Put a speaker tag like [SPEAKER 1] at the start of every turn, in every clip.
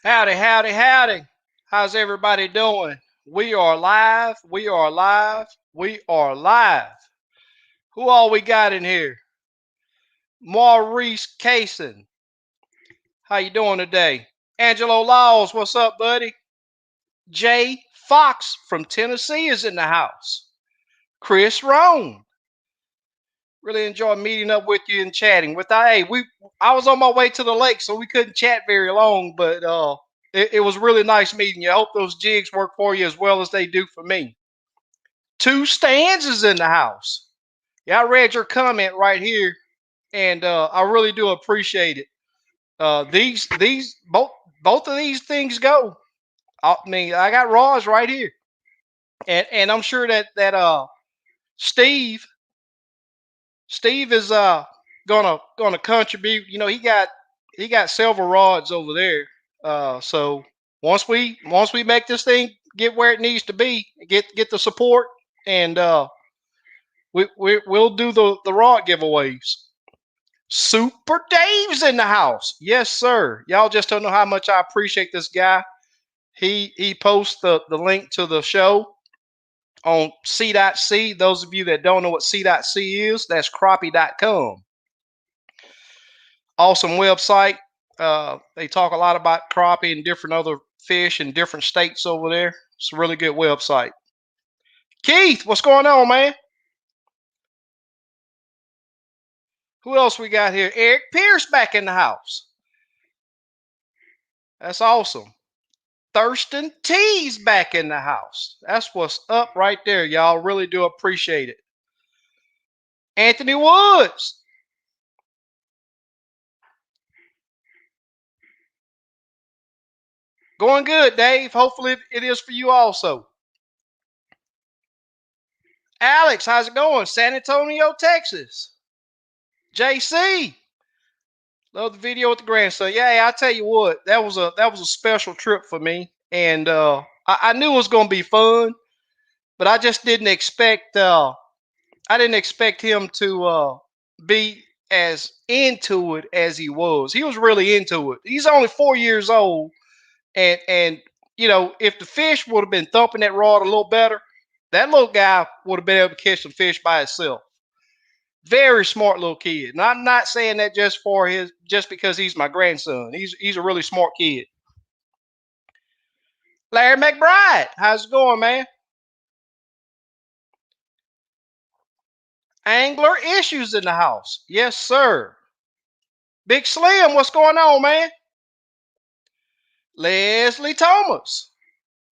[SPEAKER 1] Howdy, howdy, howdy. How's everybody doing? We are live. We are live. We are live. Who all we got in here? Maurice Kaysen. How you doing today? Angelo Laws, what's up, buddy? Jay Fox from Tennessee is in the house. Chris Roan. Really enjoyed meeting up with you and chatting. I was on my way to the lake, so we couldn't chat very long, but it was really nice meeting you. I hope those jigs work for you as well as they do for me. Two Stands is in the house. Yeah, I read your comment right here, and I really do appreciate it. These both of these things go. I mean, I got Roz right here, and I'm sure that Steve Steve is gonna contribute. You know, he got several rods over there. So once we make this thing get where it needs to be, get the support, and we'll do the rod giveaways. Super Dave's in the house. Yes, sir. Y'all just don't know how much I appreciate this guy. He posts the link to the show on C.C. Those of you that don't know what C.C is, that's crappie.com. Awesome website. They talk a lot about crappie and different other fish in different states over there. It's a really good website. Keith, what's going on, man? Who else we got here? Eric Pierce back in the house. That's awesome. Thurston T's back in the house. That's what's up right there, y'all. Really do appreciate it. Anthony Woods. Going good, Dave. Hopefully it is for you also. Alex, how's it going? San Antonio, Texas. JC. Love the video with the grandson. Yeah, I tell you what, that was a special trip for me, and I knew it was gonna be fun, but I just didn't expect him to be as into it as he was. He was really into it. He's only 4 years old, and if the fish would have been thumping that rod a little better, that little guy would have been able to catch some fish by himself. Very smart little kid. And I'm not saying that just because he's my grandson. He's a really smart kid. Larry McBride, how's it going, man? Angler Issues in the house. Yes, sir. Big Slim, what's going on, man? Leslie Thomas,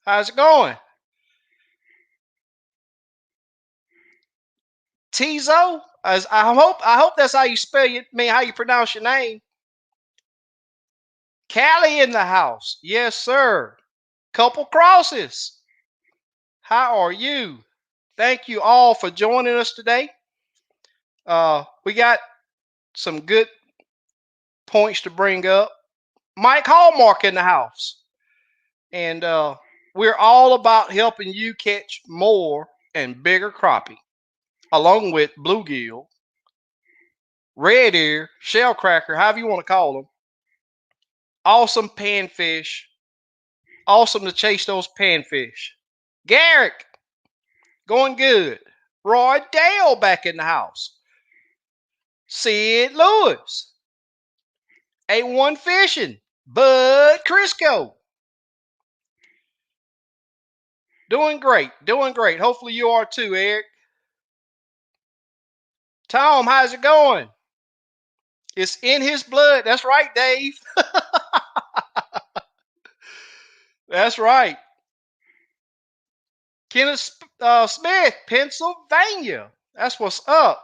[SPEAKER 1] how's it going? Tizo, as I hope that's how you spell it, how you pronounce your name. Callie in the house. Yes, sir. Couple Crosses. How are you? Thank you all for joining us today. We got some good points to bring up. Mike Hallmark in the house. And we're all about helping you catch more and bigger crappie, along with bluegill, red ear, shell cracker, however you want to call them. Awesome panfish. Awesome to chase those panfish. Garrick, going good. Roy Dale back in the house. Sid Lewis. A1 Fishing. Bud Crisco. Doing great. Doing great. Hopefully you are too, Eric. Tom, how's it going? It's in his blood. That's right, Dave. That's right. Kenneth Smith, Pennsylvania. That's what's up.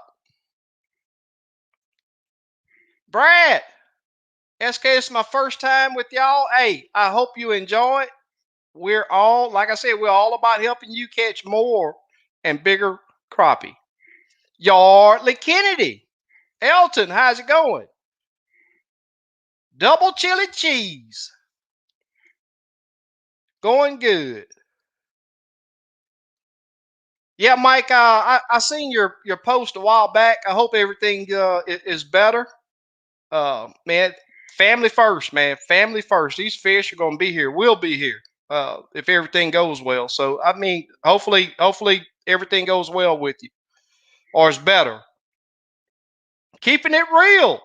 [SPEAKER 1] Brad, SK, it's my first time with y'all. Hey, I hope you enjoy it. We're all, like I said, we're all about helping you catch more and bigger crappie. Yardley Kennedy. Elton, how's it going? Double chili cheese. Going good. Yeah, Mike, I seen your post a while back. I hope everything is better. Man, Family first, man. Family first. These fish are gonna be here. We'll be here if everything goes well. So I mean, hopefully everything goes well with you, or it's better. Keeping it real.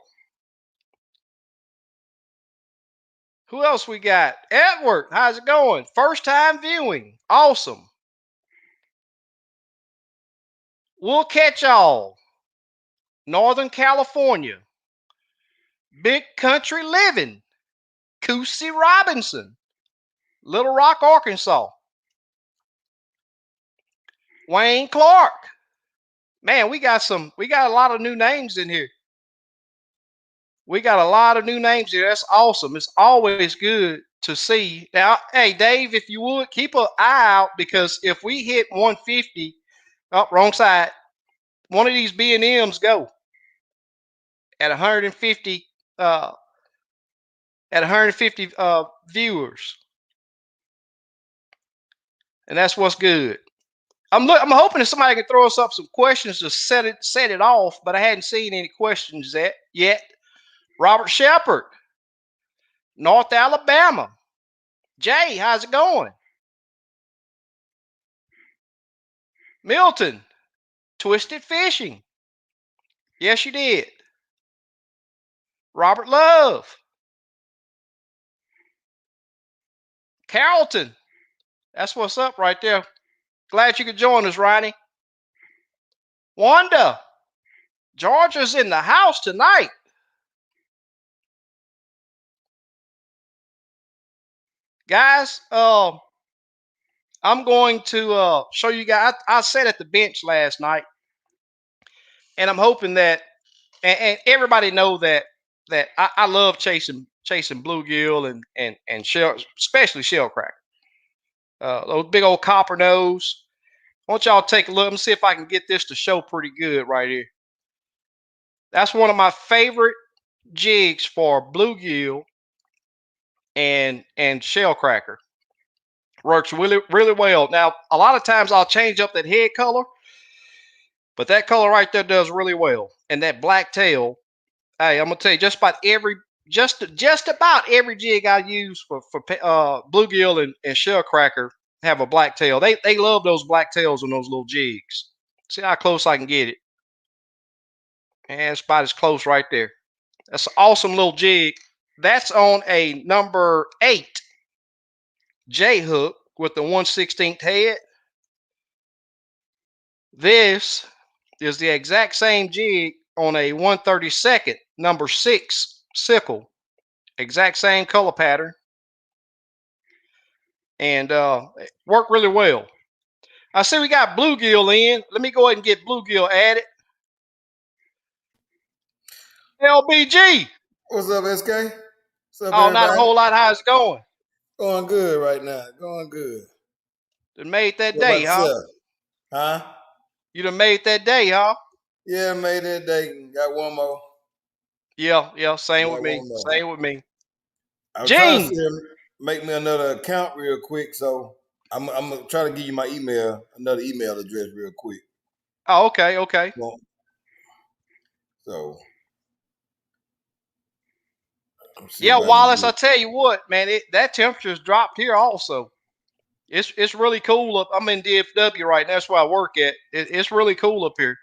[SPEAKER 1] Who else we got? Edward, how's it going? First time viewing. Awesome. We'll catch y'all. Northern California. Big country living. Coosey Robinson. Little Rock, Arkansas. Wayne Clark. Man, we got a lot of new names in here. We got a lot of new names here. That's awesome. It's always good to see. Now, hey, Dave, if you would keep an eye out, because if we hit 150, oh, wrong side, one of these B&Ms go at 150 viewers, and that's what's good. I'm hoping that somebody can throw us up some questions to set it off, but I hadn't seen any questions yet. Robert Shepard, North Alabama. Jay, how's it going? Milton, Twisted Fishing. Yes, you did. Robert Love. Carrollton. That's what's up right there. Glad you could join us, Ronnie. Wanda. Georgia's in the house tonight. Guys, I'm going to show you guys. I sat at the bench last night, and I'm hoping that, and everybody know that I love chasing bluegill and shell, especially shell cracker. Those big old copper nose. I want y'all to take a look. Let me see if I can get this to show pretty good right here. That's one of my favorite jigs for bluegill and shell cracker. Works really well. Now, a lot of times I'll change up that head color, but that color right there does really well. And that black tail, hey, I'm gonna tell you, just about every jig I use for bluegill and shell cracker have a black tail. They love those black tails on those little jigs. See how close I can get it. And it's about as close right there. That's an awesome little jig. That's on a number 8 J hook with the 1/16 head. This is the exact same jig on a 1/32 number 6 sickle. Exact same color pattern. And worked really well. I see we got bluegill in. Let me go ahead and get bluegill added. LBG.
[SPEAKER 2] What's up, SK? What's up,
[SPEAKER 1] Oh,
[SPEAKER 2] everybody?
[SPEAKER 1] not a whole lot. How's it going?
[SPEAKER 2] Going good right now. Going good.
[SPEAKER 1] Done made that
[SPEAKER 2] What
[SPEAKER 1] day,
[SPEAKER 2] about
[SPEAKER 1] huh?
[SPEAKER 2] yourself? Huh?
[SPEAKER 1] You done made that day, huh?
[SPEAKER 2] Yeah, made that day. Got one more.
[SPEAKER 1] Yeah. Same
[SPEAKER 2] Got
[SPEAKER 1] with me.
[SPEAKER 2] one more.
[SPEAKER 1] Same with me.
[SPEAKER 2] I was trying to
[SPEAKER 1] Gene.
[SPEAKER 2] see him make me another account real quick, so I'm gonna try to give you my another email address real quick.
[SPEAKER 1] Oh, okay.
[SPEAKER 2] So
[SPEAKER 1] Yeah, Wallace, I tell you what, man, that temperature's dropped here also. It's really cool up. I'm in DFW right now. That's where I work at. It's really cool up here.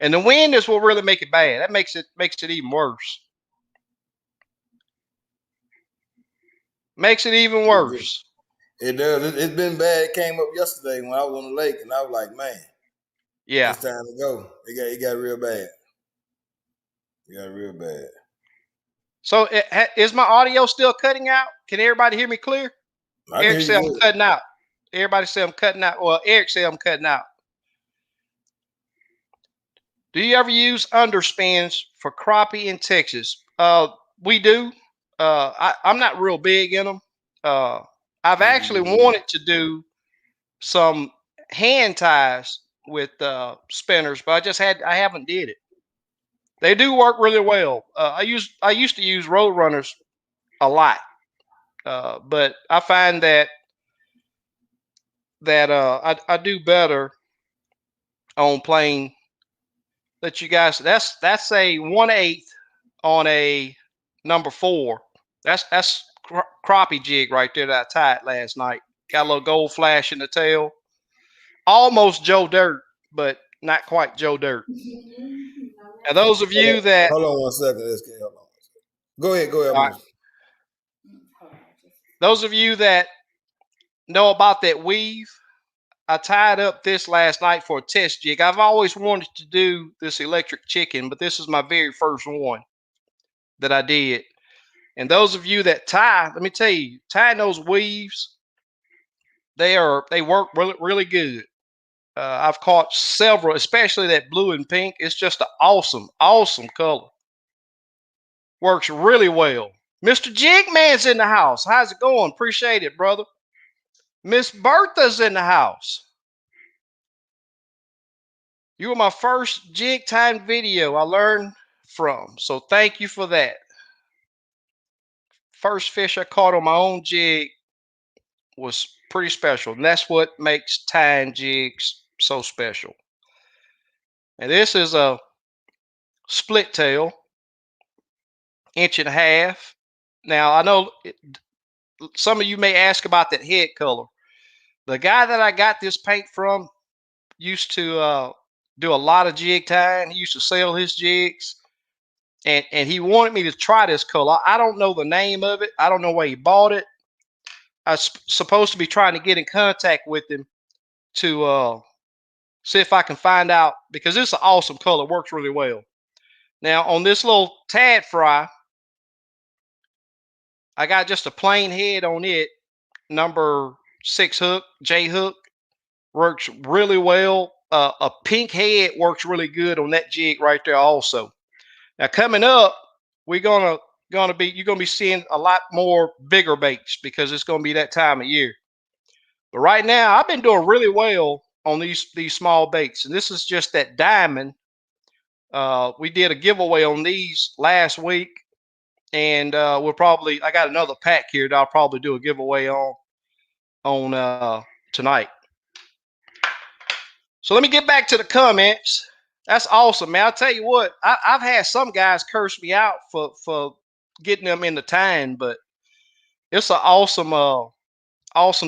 [SPEAKER 1] And the wind is what really make it bad. That makes it even worse. Makes it even worse.
[SPEAKER 2] It does. It's been bad. It came up yesterday when I was on the lake, and I was like, man,
[SPEAKER 1] yeah,
[SPEAKER 2] it's time to go. It got real bad. It got real bad.
[SPEAKER 1] So is my audio still cutting out? Can everybody hear me clear? Eric said I'm cutting out. Everybody say I'm cutting out. Well, Eric said I'm cutting out. Do you ever use underspins for crappie in Texas? We do. I'm not real big in them. I've actually wanted to do some hand ties with spinners, but I haven't did it. They do work really well. I used to use road runners a lot, but I find that I do better on playing. That you guys, that's a 1/8 on a number 4. That's crappie jig right there that I tied last night. Got a little gold flash in the tail. Almost Joe Dirt, but not quite Joe Dirt. Now, those of you that
[SPEAKER 2] Hold on one second. Hold on. Go ahead.
[SPEAKER 1] right, those of you that know about that weave, I tied up this last night for a test jig. I've always wanted to do this electric chicken, but this is my very first one that I did. And those of you that tie, let me tell you, tying those weaves, they work really, really good. I've caught several, especially that blue and pink. It's just an awesome color. Works really well. Mr. Jigman's in the house. How's it going? Appreciate it, brother. Miss Bertha's in the house. You were my first jig time video I learned from, so thank you for that. First fish I caught on my own jig was pretty special, and that's what makes tying jigs so special. And this is a split tail, 1.5 inches. Now I know some of you may ask about that head color. The guy that I got this paint from used to do a lot of jig tying. He used to sell his jigs, and he wanted me to try this color. I don't know the name of it. I don't know where he bought it. I was supposed to be trying to get in contact with him to see if I can find out, because it's an awesome color. Works really well. Now on this little tad fry, I got just a plain head on it, number 6 hook, J hook. Works really well. A pink head works really good on that jig right there also. Now coming up, you're gonna be seeing a lot more bigger baits, because it's gonna be that time of year. But right now, I've been doing really well on these small baits, and this is just that diamond. We did a giveaway on these last week, and I got another pack here that I'll probably do a giveaway on tonight. So let me get back to the comments. That's awesome, man. I'll tell you what, I've had some guys curse me out for getting them in the time, but it's an awesome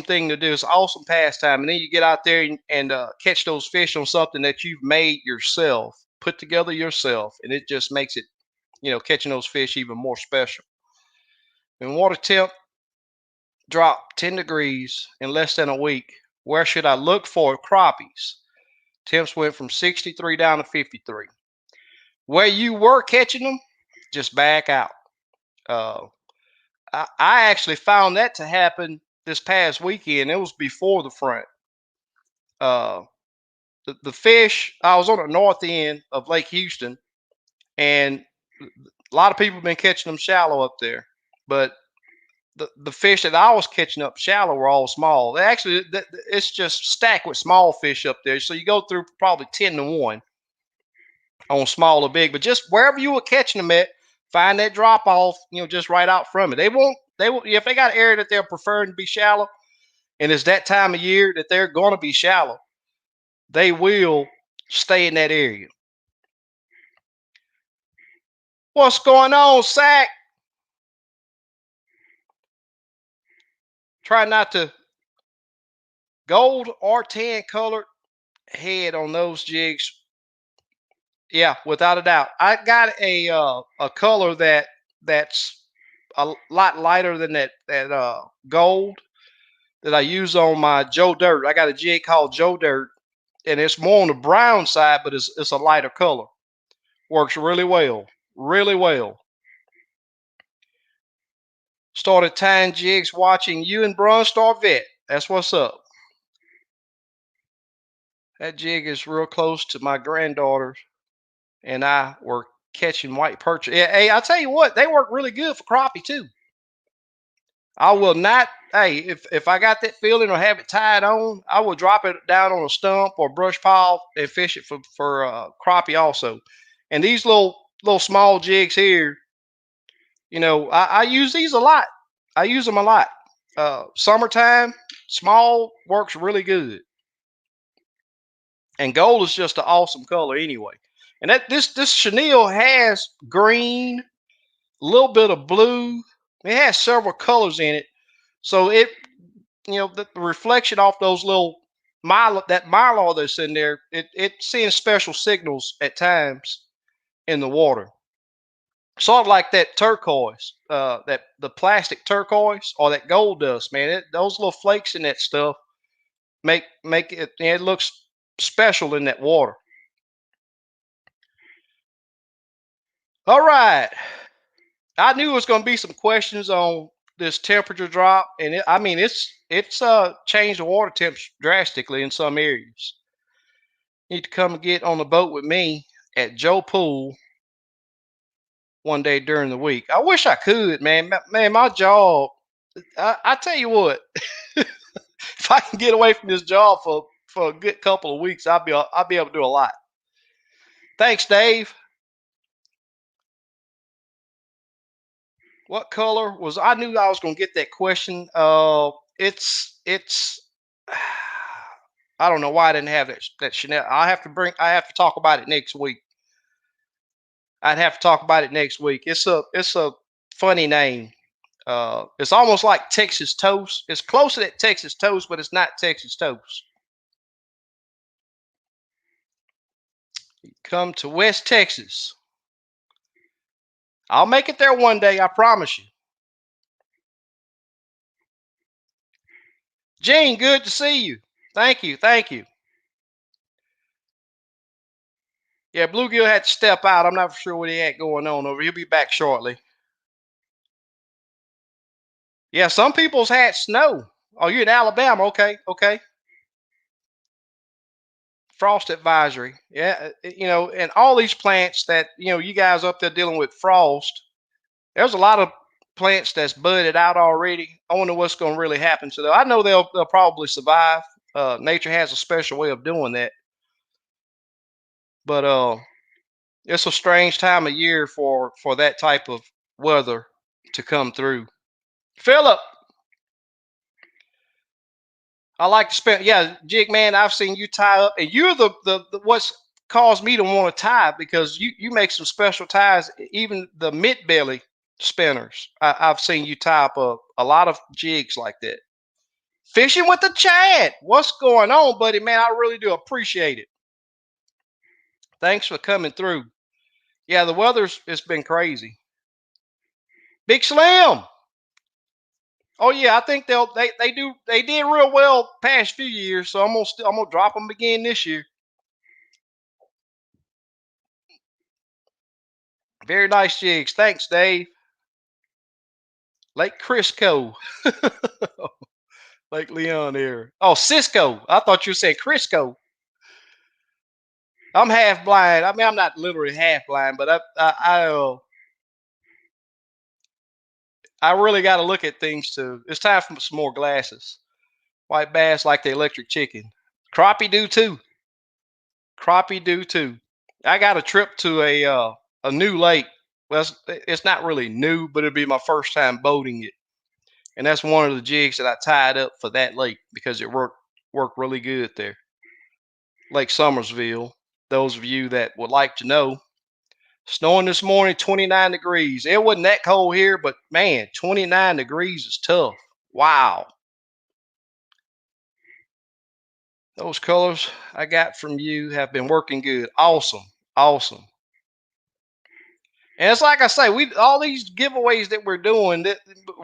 [SPEAKER 1] thing to do. It's an awesome pastime. And then you get out there and catch those fish on something that you've made yourself, put together yourself, and it just makes it, catching those fish even more special. When water temp dropped 10 degrees in less than a week, where should I look for crappies? Temps went from 63 down to 53. Where you were catching them, just back out. I actually found that to happen this past weekend. It was before the front. The fish, I was on the north end of Lake Houston, and a lot of people have been catching them shallow up there. But the fish that I was catching up shallow were all small. Actually, it's just stacked with small fish up there. So you go through probably 10 to 1 on small or big. But just wherever you were catching them at, find that drop off, just right out from it. They won't, if they got an area that they're preferring to be shallow, and it's that time of year that they're going to be shallow, they will stay in that area. What's going on, Sack? Try not to gold or tan colored head on those jigs. Yeah, without a doubt. I got a color that's a lot lighter than that gold that I use on my Joe Dirt. I got a jig called Joe Dirt, and it's more on the brown side, but it's a lighter color. Works really well, really well. Started tying jigs watching you and Bron Star Vet. That's what's up. That jig is real close to my granddaughter and I were catching white perch. Yeah, hey, I'll tell you what, they work really good for crappie too. I will not. Hey, if I got that feeling or have it tied on, I will drop it down on a stump or brush pile and fish it for crappie also. And these little small jigs here, I use these a lot. I use them a lot. Summertime, small works really good. And gold is just an awesome color anyway. And that this chenille has green, little bit of blue. It has several colors in it, so it, the reflection off those little that mylar that's in there, it sends special signals at times in the water, sort of like that turquoise, that the plastic turquoise or that gold dust, man. Those little flakes in that stuff make it. It looks special in that water. All right, I knew it was going to be some questions on this temperature drop, and I mean it's changed the water temps drastically in some areas. You need to come and get on the boat with me at Joe Pool one day during the week. I wish I could, man. Man, my job. I tell you what, if I can get away from this job for a good couple of weeks, I'll be able to do a lot. Thanks, Dave. What color was? I knew I was going to get that question. It's. I don't know why I didn't have that Chanel. I have to talk about it next week. I'd have to talk about it next week. It's a funny name. It's almost like Texas toast. It's closer to Texas toast, but it's not Texas toast. Come to West Texas. I'll make it there one day, I promise you. Gene, good to see you. Thank you. Yeah, Bluegill had to step out. I'm not sure what he had going on over. He'll be back shortly. Yeah, some people's had snow. Oh, you're in Alabama. Okay. Frost advisory. Yeah, and all these plants that, you guys up there dealing with frost, there's a lot of plants that's budded out already. I wonder what's going to really happen to them. I know they'll probably survive. Nature has a special way of doing that. But it's a strange time of year for that type of weather to come through. Philip, I like to spend. Yeah, Jig man, I've seen you tie up, and you're the what's caused me to want to tie, because you make some special ties. Even the mid belly spinners, I've seen you tie up a lot of jigs like that. Fishing with the Chad. What's going on, buddy? Man, I really do appreciate it. Thanks for coming through. Yeah, the it's been crazy. Big Slim. Oh yeah, I think they did real well past few years, so I'm gonna drop them again this year. Very nice jigs. Thanks, Dave. Lake Crisco. Lake Leon here. Oh, Cisco. I thought you said Crisco. I'm half blind. I mean, I'm not literally half blind, but I really got to look at things too. It's time for some more glasses. White bass like the electric chicken. Crappie do too. Crappie do too. I got a trip to a new lake. Well, it's not really new, but it'll be my first time boating it. And that's one of the jigs that I tied up for that lake because it worked really good there. Lake Summersville. Those of you that would like to know, snowing this morning, 29 degrees. It wasn't that cold here, but man, 29 degrees is tough. Wow. Those colors I got from you have been working good. Awesome. And it's like I say, all these giveaways that we're doing, that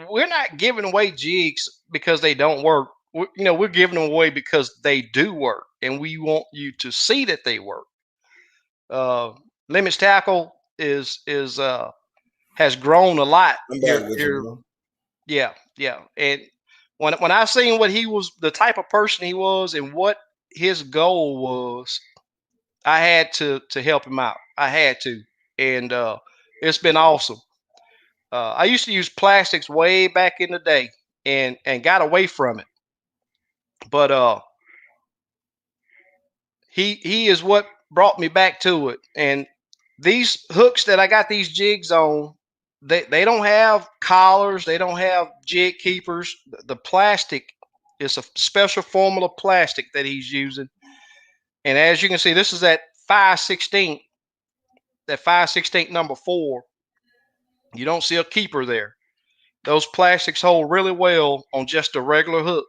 [SPEAKER 1] we're not giving away jigs because they don't work. We're giving them away because they do work, and we want you to see that they work. Limits tackle has grown a lot.
[SPEAKER 2] I'm back with you, bro.
[SPEAKER 1] Yeah. And when I seen what he was, the type of person he was, and what his goal was, I had to help him out. I had to, and it's been awesome. I used to use plastics way back in the day, and got away from it. But he is what brought me back to it. And these hooks that I got these jigs on, they don't have collars, they don't have jig keepers. The plastic is a special formula plastic that he's using. And as you can see, this is that 5/16, number 4. You don't see a keeper there. Those plastics hold really well on just a regular hook.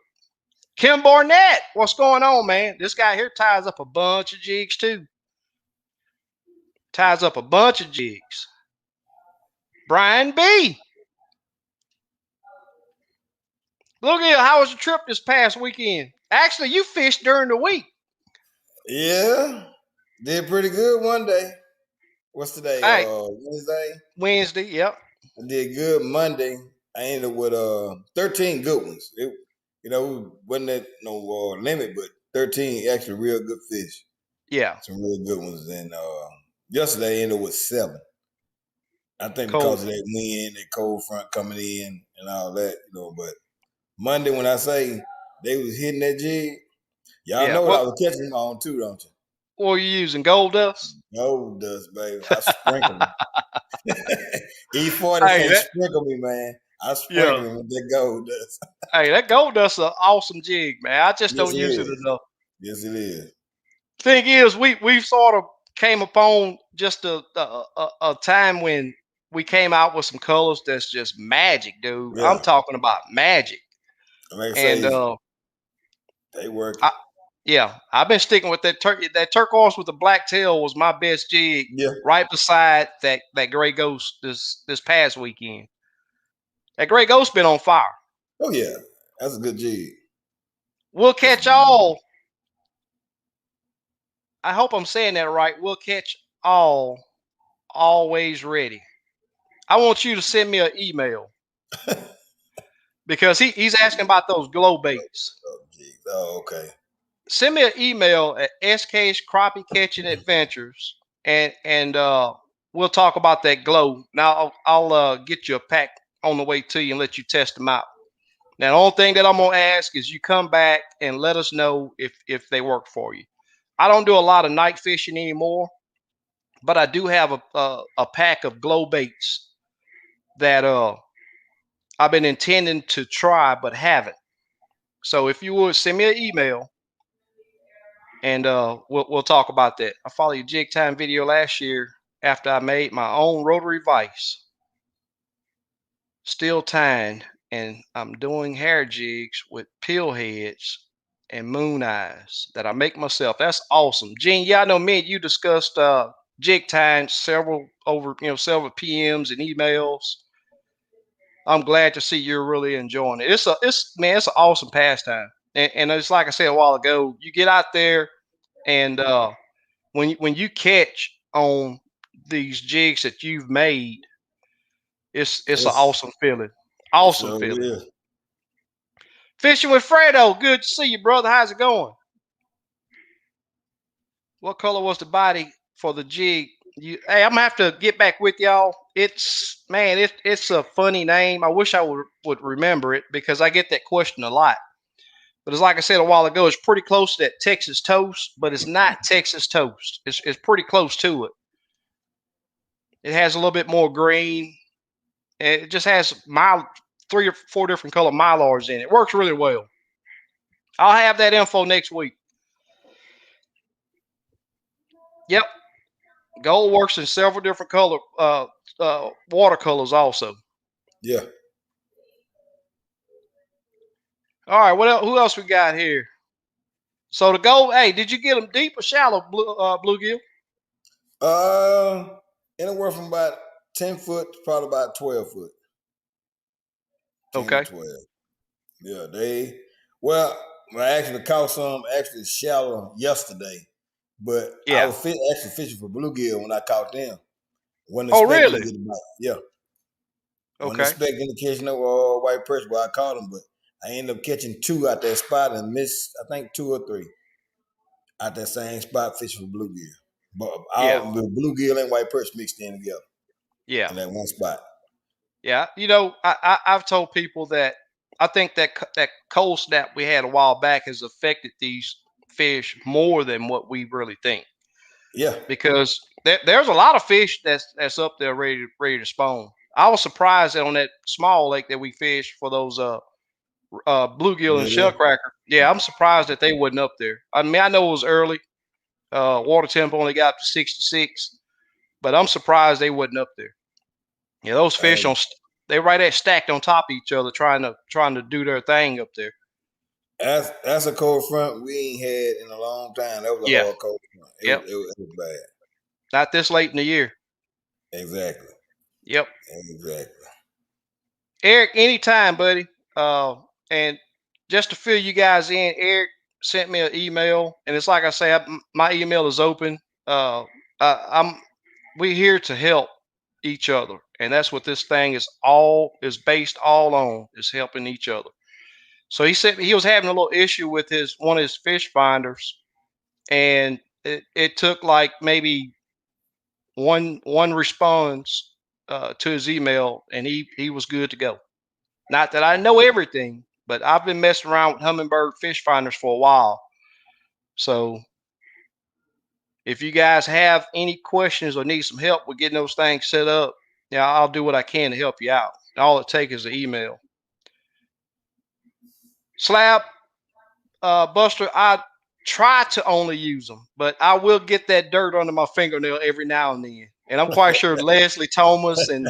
[SPEAKER 1] Kim Barnett, what's going on, man? This guy here ties up a bunch of jigs too. Ties up a bunch of jigs. Brian B. Bluegill, how was your trip this past weekend? Actually, you fished during the week.
[SPEAKER 2] Yeah, did pretty good one day. What's today?
[SPEAKER 1] Hey,
[SPEAKER 2] Wednesday.
[SPEAKER 1] Wednesday, yep.
[SPEAKER 2] I did good Monday. I ended with 13 good ones. It, wasn't that no limit, but 13 actually real good fish.
[SPEAKER 1] Yeah.
[SPEAKER 2] Some real good ones. And yesterday I ended with 7. I think
[SPEAKER 1] Cold.
[SPEAKER 2] because of that wind, that cold front coming in and all that, but Monday when I say they was hitting that jig, y'all
[SPEAKER 1] Yeah.
[SPEAKER 2] know what I was catching them on too, don't you?
[SPEAKER 1] What were you using? Gold dust?
[SPEAKER 2] Gold dust, baby. I sprinkle them. E40
[SPEAKER 1] Hey,
[SPEAKER 2] say
[SPEAKER 1] that
[SPEAKER 2] sprinkle me, man. I
[SPEAKER 1] yeah.
[SPEAKER 2] sprinkle them with that gold dust.
[SPEAKER 1] Hey, that gold dust's an awesome jig, man. I just
[SPEAKER 2] Yes,
[SPEAKER 1] don't
[SPEAKER 2] it
[SPEAKER 1] use it
[SPEAKER 2] is.
[SPEAKER 1] enough.
[SPEAKER 2] Yes, it is.
[SPEAKER 1] Thing is, we sort of came upon just a time when we came out with some colors that's just magic, dude. I'm
[SPEAKER 2] Yeah.
[SPEAKER 1] talking about magic.
[SPEAKER 2] Like I
[SPEAKER 1] And
[SPEAKER 2] say, they working.
[SPEAKER 1] I, yeah, I've been sticking with that turquoise with the black tail was my best jig,
[SPEAKER 2] Yeah.
[SPEAKER 1] right beside that gray ghost this past weekend. That gray ghost been on fire.
[SPEAKER 2] Oh yeah. That's a good jig.
[SPEAKER 1] We'll
[SPEAKER 2] That's a
[SPEAKER 1] catch
[SPEAKER 2] good jig.
[SPEAKER 1] all. I hope I'm saying that right. We'll catch all. Always ready. I want you to send me an email because he's asking about those glow baits.
[SPEAKER 2] Oh, jig. Oh, okay.
[SPEAKER 1] Send me an email at SK's Crappie Catching Adventures, and we'll talk about that glow. Now I'll get you a pack on the way to you and let you test them out. Now the only thing that I'm gonna ask is you come back and let us know if they work for you. I don't do a lot of night fishing anymore, but I do have a pack of glow baits that I've been intending to try but haven't. So if you would send me an email and we'll talk about that. I followed your jig time video last year after I made my own rotary vise, still tying, and I'm doing hair jigs with pill heads and moon eyes that I make myself. That's awesome, Gene. Yeah, I know me and you discussed jig tying several PMs and emails. I'm glad to see you're really enjoying it. It's an awesome pastime, and it's like I said a while ago. You get out there, and when you catch on these jigs that you've made, it's an
[SPEAKER 2] Yes.
[SPEAKER 1] awesome feeling.
[SPEAKER 2] It
[SPEAKER 1] Awesome
[SPEAKER 2] sure
[SPEAKER 1] feeling.
[SPEAKER 2] is.
[SPEAKER 1] Fishing with Fredo, good to see you, brother. How's it going? What color was the body for the jig? Hey, I'm gonna have to get back with y'all. It's a funny name. I wish I would remember it because I get that question a lot. But it's like I said a while ago, it's pretty close to that Texas toast, but it's not Texas toast. It's pretty close to it. It has a little bit more green. It just has 3 or 4 different color mylars in it. It works really well. I'll have that info next week. Yep, gold works in several different watercolors also.
[SPEAKER 2] Yeah.
[SPEAKER 1] All right, what else? Who else we got here? So the gold. Hey, did you get them deep or shallow, bluegill?
[SPEAKER 2] Uh, Anywhere from about 10 foot to probably about 12 foot. 10 to
[SPEAKER 1] Okay.
[SPEAKER 2] 12. Yeah, well, I actually caught some actually shallow yesterday, but I
[SPEAKER 1] Yeah.
[SPEAKER 2] was actually fishing for bluegill when I caught them. Wasn't
[SPEAKER 1] Oh,
[SPEAKER 2] expecting to
[SPEAKER 1] really?
[SPEAKER 2] get a bite. Yeah. Wasn't
[SPEAKER 1] Okay.
[SPEAKER 2] expecting to catch no white perch, but I caught them, but I ended up catching 2 out that spot and missed, I think, 2 or 3 out that same spot fishing for bluegill. But
[SPEAKER 1] Yeah.
[SPEAKER 2] all the bluegill and white perch mixed in together
[SPEAKER 1] Yeah.
[SPEAKER 2] in that one spot.
[SPEAKER 1] Yeah. I've told people that I think that cold snap we had a while back has affected these fish more than what we really think
[SPEAKER 2] Yeah.
[SPEAKER 1] because there's a lot of fish that's up there ready to spawn. I was surprised that on that small lake that we fished for those bluegill and
[SPEAKER 2] Yeah.
[SPEAKER 1] shellcracker. Yeah, I'm surprised that they wasn't up there. I mean, I know it was early. Water temp only got up to 66, but I'm surprised they wasn't up there. Yeah, those fish
[SPEAKER 2] Hey,
[SPEAKER 1] they right there stacked on top of each other, trying to do their thing up there.
[SPEAKER 2] that's a cold front we ain't had in a long time. That was a
[SPEAKER 1] Yeah,
[SPEAKER 2] hard cold front.
[SPEAKER 1] yep.
[SPEAKER 2] It was bad.
[SPEAKER 1] Not this late in the year.
[SPEAKER 2] Exactly.
[SPEAKER 1] Yep.
[SPEAKER 2] Exactly.
[SPEAKER 1] Eric, anytime, buddy. And just to fill you guys in, Eric sent me an email, and it's like I say, my email is open. Uh, I'm we're here to help each other, and that's what this thing is based all on, is helping each other. So he said he was having a little issue with his one of his fish finders, and it took like maybe one response to his email, and he was good to go. Not that I know everything, but I've been messing around with Humminbird fish finders for a while. So if you guys have any questions or need some help with getting those things set up, yeah, I'll do what I can to help you out. All it takes is an email. Slab, Buster, I try to only use them, but I will get that dirt under my fingernail every now and then. And I'm quite sure Leslie Thomas and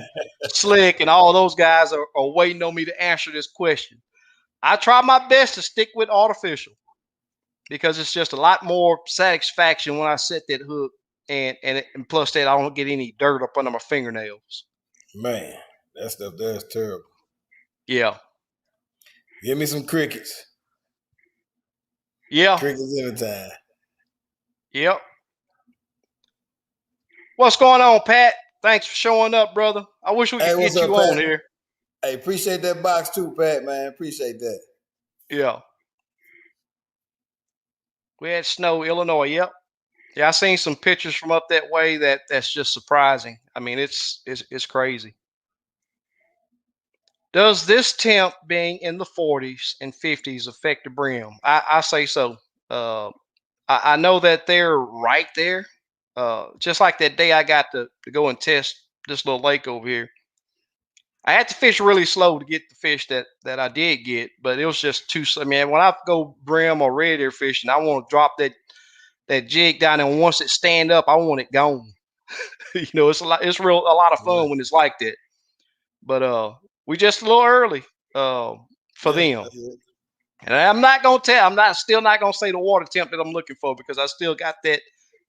[SPEAKER 1] Slick and all those guys are waiting on me to answer this question. I try my best to stick with artificial, because it's just a lot more satisfaction when I set that hook, and plus that I don't get any dirt up under my fingernails.
[SPEAKER 2] Man, that stuff that's terrible.
[SPEAKER 1] Yeah.
[SPEAKER 2] Give me some crickets.
[SPEAKER 1] Yeah.
[SPEAKER 2] Crickets anytime.
[SPEAKER 1] Yep. What's going on, Pat? Thanks for showing up, brother. I wish we
[SPEAKER 2] Hey,
[SPEAKER 1] could
[SPEAKER 2] what's
[SPEAKER 1] get
[SPEAKER 2] up,
[SPEAKER 1] you on
[SPEAKER 2] Pat?
[SPEAKER 1] here.
[SPEAKER 2] Hey, appreciate that box too, Pat, man. Appreciate that.
[SPEAKER 1] Yeah. We had snow, Illinois. Yep. Yeah, I seen some pictures from up that way that's just surprising. I mean, it's crazy. Does this temp being in the 40s and 50s affect the brim? I say so. Uh, I know that they're right there. Just like that day I got to go and test this little lake over here. I had to fish really slow to get the fish that I did get, but it was just too. I mean, when I go brim or red ear fishing, I want to drop that jig down, and once it stand up, I want it gone. It's a lot. It's a lot of
[SPEAKER 2] Right.
[SPEAKER 1] fun when it's like that. But we just a little early for
[SPEAKER 2] Yeah,
[SPEAKER 1] them.
[SPEAKER 2] that's it.
[SPEAKER 1] And I'm not gonna tell. Still not gonna say the water temp that I'm looking for, because I still got that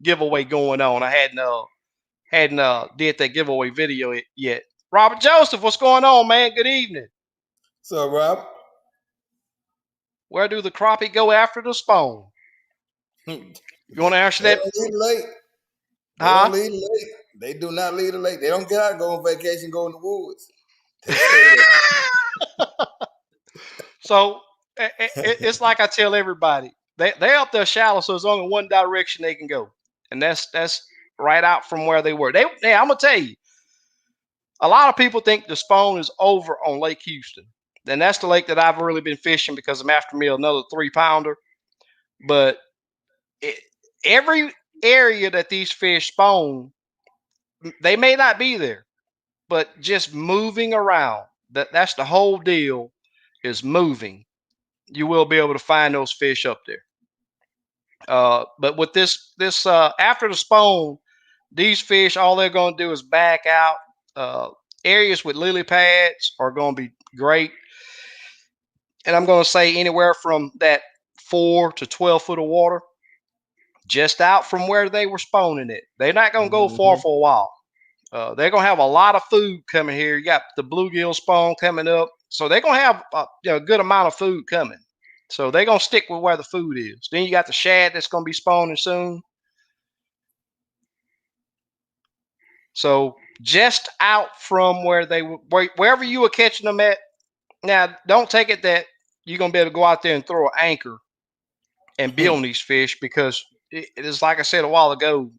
[SPEAKER 1] giveaway going on. I hadn't did that giveaway video yet. Robert Joseph, what's going on, man? Good evening.
[SPEAKER 2] So, Rob,
[SPEAKER 1] Where do the crappie go after the spawn?
[SPEAKER 2] they
[SPEAKER 1] You want to answer that?
[SPEAKER 2] don't leave late. They
[SPEAKER 1] Huh?
[SPEAKER 2] don't leave late. They do not leave late. They don't get out, go on vacation, go in the woods. They stay
[SPEAKER 1] So it's like I tell everybody, they're up there shallow, so there's only one direction they can go, and that's right out from where they were. I'm gonna tell you, a lot of people think the spawn is over on Lake Houston, and that's the lake that I've really been fishing, because I'm after me another 3-pounder. But it, every area that these fish spawn, they may not be there, but just moving around. That's the whole deal, is moving. You will be able to find those fish up there. But with this after the spawn, these fish, all they're going to do is back out. Areas with lily pads are going to be great, and I'm going to say anywhere from that 4 to 12 foot of water, just out from where they were spawning it. They're not going to go far
[SPEAKER 2] there.
[SPEAKER 1] for a while. They're going to have a lot of food coming here. You got the bluegill spawn coming up, so they're going to have a good amount of food coming. So they're going to stick with where the food is. Then you got the shad that's going to be spawning soon. So just out from where wherever you were catching them at. Now, don't take it that you're going to be able to go out there and throw an anchor and be on these fish, because it is like I said a while ago,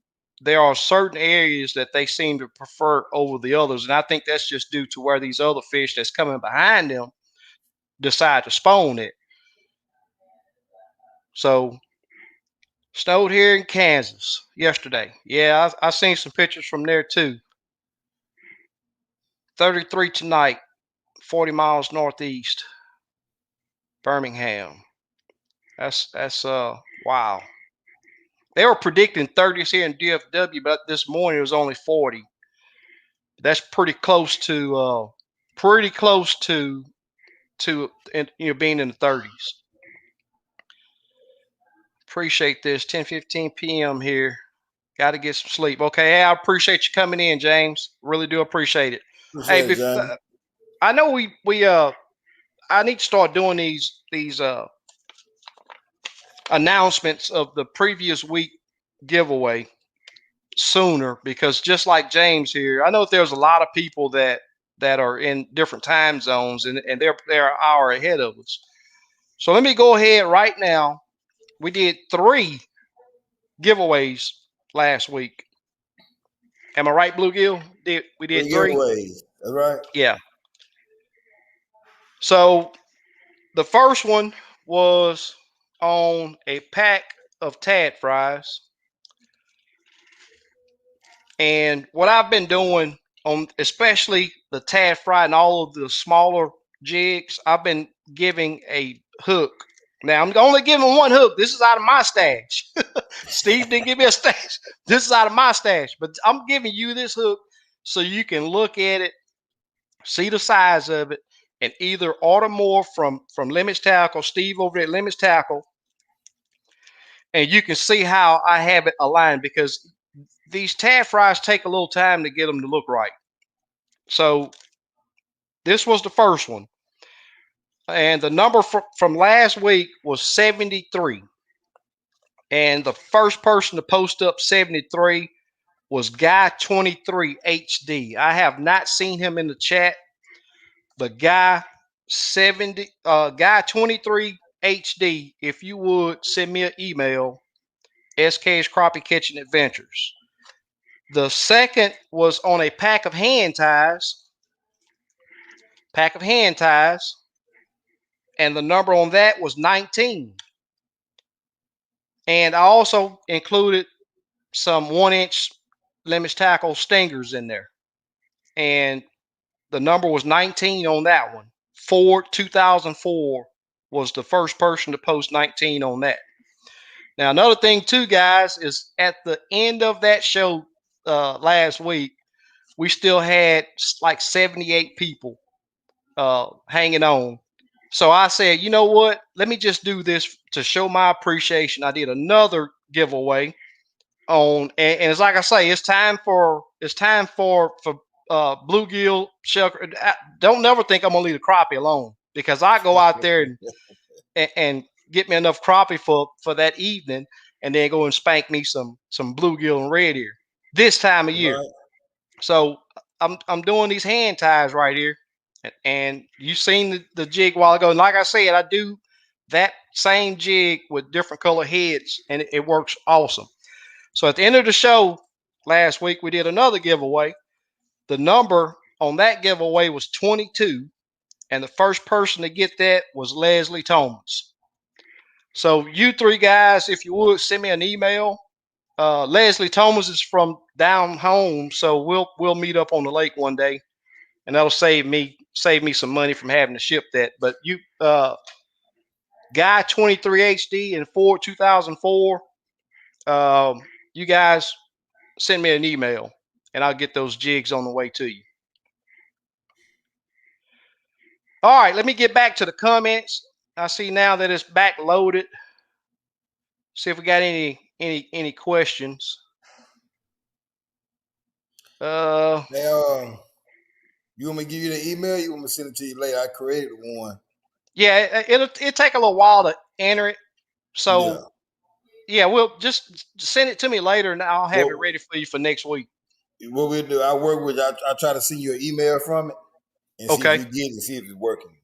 [SPEAKER 1] there are certain areas that they seem to prefer over the others. And I think that's just due to where these other fish that's coming behind them decide to spawn it. So, snowed here in Kansas yesterday. Yeah, I seen some pictures from there too. 33 tonight, 40 miles northeast, Birmingham. That's wow. They were predicting 30s here in DFW, but this morning it was only 40. That's pretty close to being in the 30s. Appreciate this. 10:15 p.m. here. Got to get some sleep. Okay, hey, I appreciate you coming in, James. Really do appreciate it. Hey,
[SPEAKER 2] Appreciate it, James.
[SPEAKER 1] I know we I need to start doing these announcements of the previous week giveaway sooner, because just like James here, I know there's a lot of people that are in different time zones, and they're an hour ahead of us. So let me go ahead right now. We did 3 giveaways last week. Am I right, Bluegill? We did 3?
[SPEAKER 2] Giveaways. That's right.
[SPEAKER 1] Yeah. So the first one was on a pack of Tad fries. And what I've been doing on especially the Tad fry and all of the smaller jigs, I've been giving a hook. Now I'm only giving one hook. This is out of my stash. Steve didn't give me a stash. This is out of my stash, but I'm giving you this hook so you can look at it, see the size of it, and either order more from Limits Tackle, Steve over at Limits Tackle, and you can see how I have it aligned, because these Tad fries take a little time to get them to look right. So this was the first one, and the number from last week was 73. And the first person to post up 73 was Guy 23 HD. I have not seen him in the chat, but Guy 23 HD, if you would send me an email, SK's Crappie Kitchen Adventures. The second was on a pack of hand ties. And the number on that was 19. And I also included some 1-inch Limits Tackle stingers in there. And the number was 19 on that one. 2004 was the first person to post 19 on that. Now, another thing too, guys, is at the end of that show last week, we still had like 78 people hanging on. So I said, you know what? Let me just do this to show my appreciation. I did another giveaway on, and it's like I say, it's time for Bluegill Shelter. Don't never think I'm gonna leave the crappie alone, because I go out there and get me enough crappie for that evening, and then go and spank me some bluegill and red ear this time of year.
[SPEAKER 2] Right.
[SPEAKER 1] So I'm doing these hand ties right here, and you seen the jig a while ago. And like I said, I do that same jig with different color heads, and it works awesome. So at the end of the show last week, we did another giveaway. The number on that giveaway was 22, and the first person to get that was Leslie Thomas. So you 3 guys, if you would send me an email. Leslie Thomas is from down home, so we'll meet up on the lake one day, and that'll save me some money from having to ship that. But you, Guy 23 HD and 2004, you guys send me an email, and I'll get those jigs on the way to you. All right, let me get back to the comments. I see now that it's back loaded. See if we got any questions.
[SPEAKER 2] Hey, you want me to give you the email? You want me to send it to you later? I created one.
[SPEAKER 1] Yeah, it'll take a little while to enter it. So yeah, we'll just send it to me later, and I'll have it ready for you for next week.
[SPEAKER 2] What we'll do, I work with. I try to send you an email from it and see if you get it and see if it's working.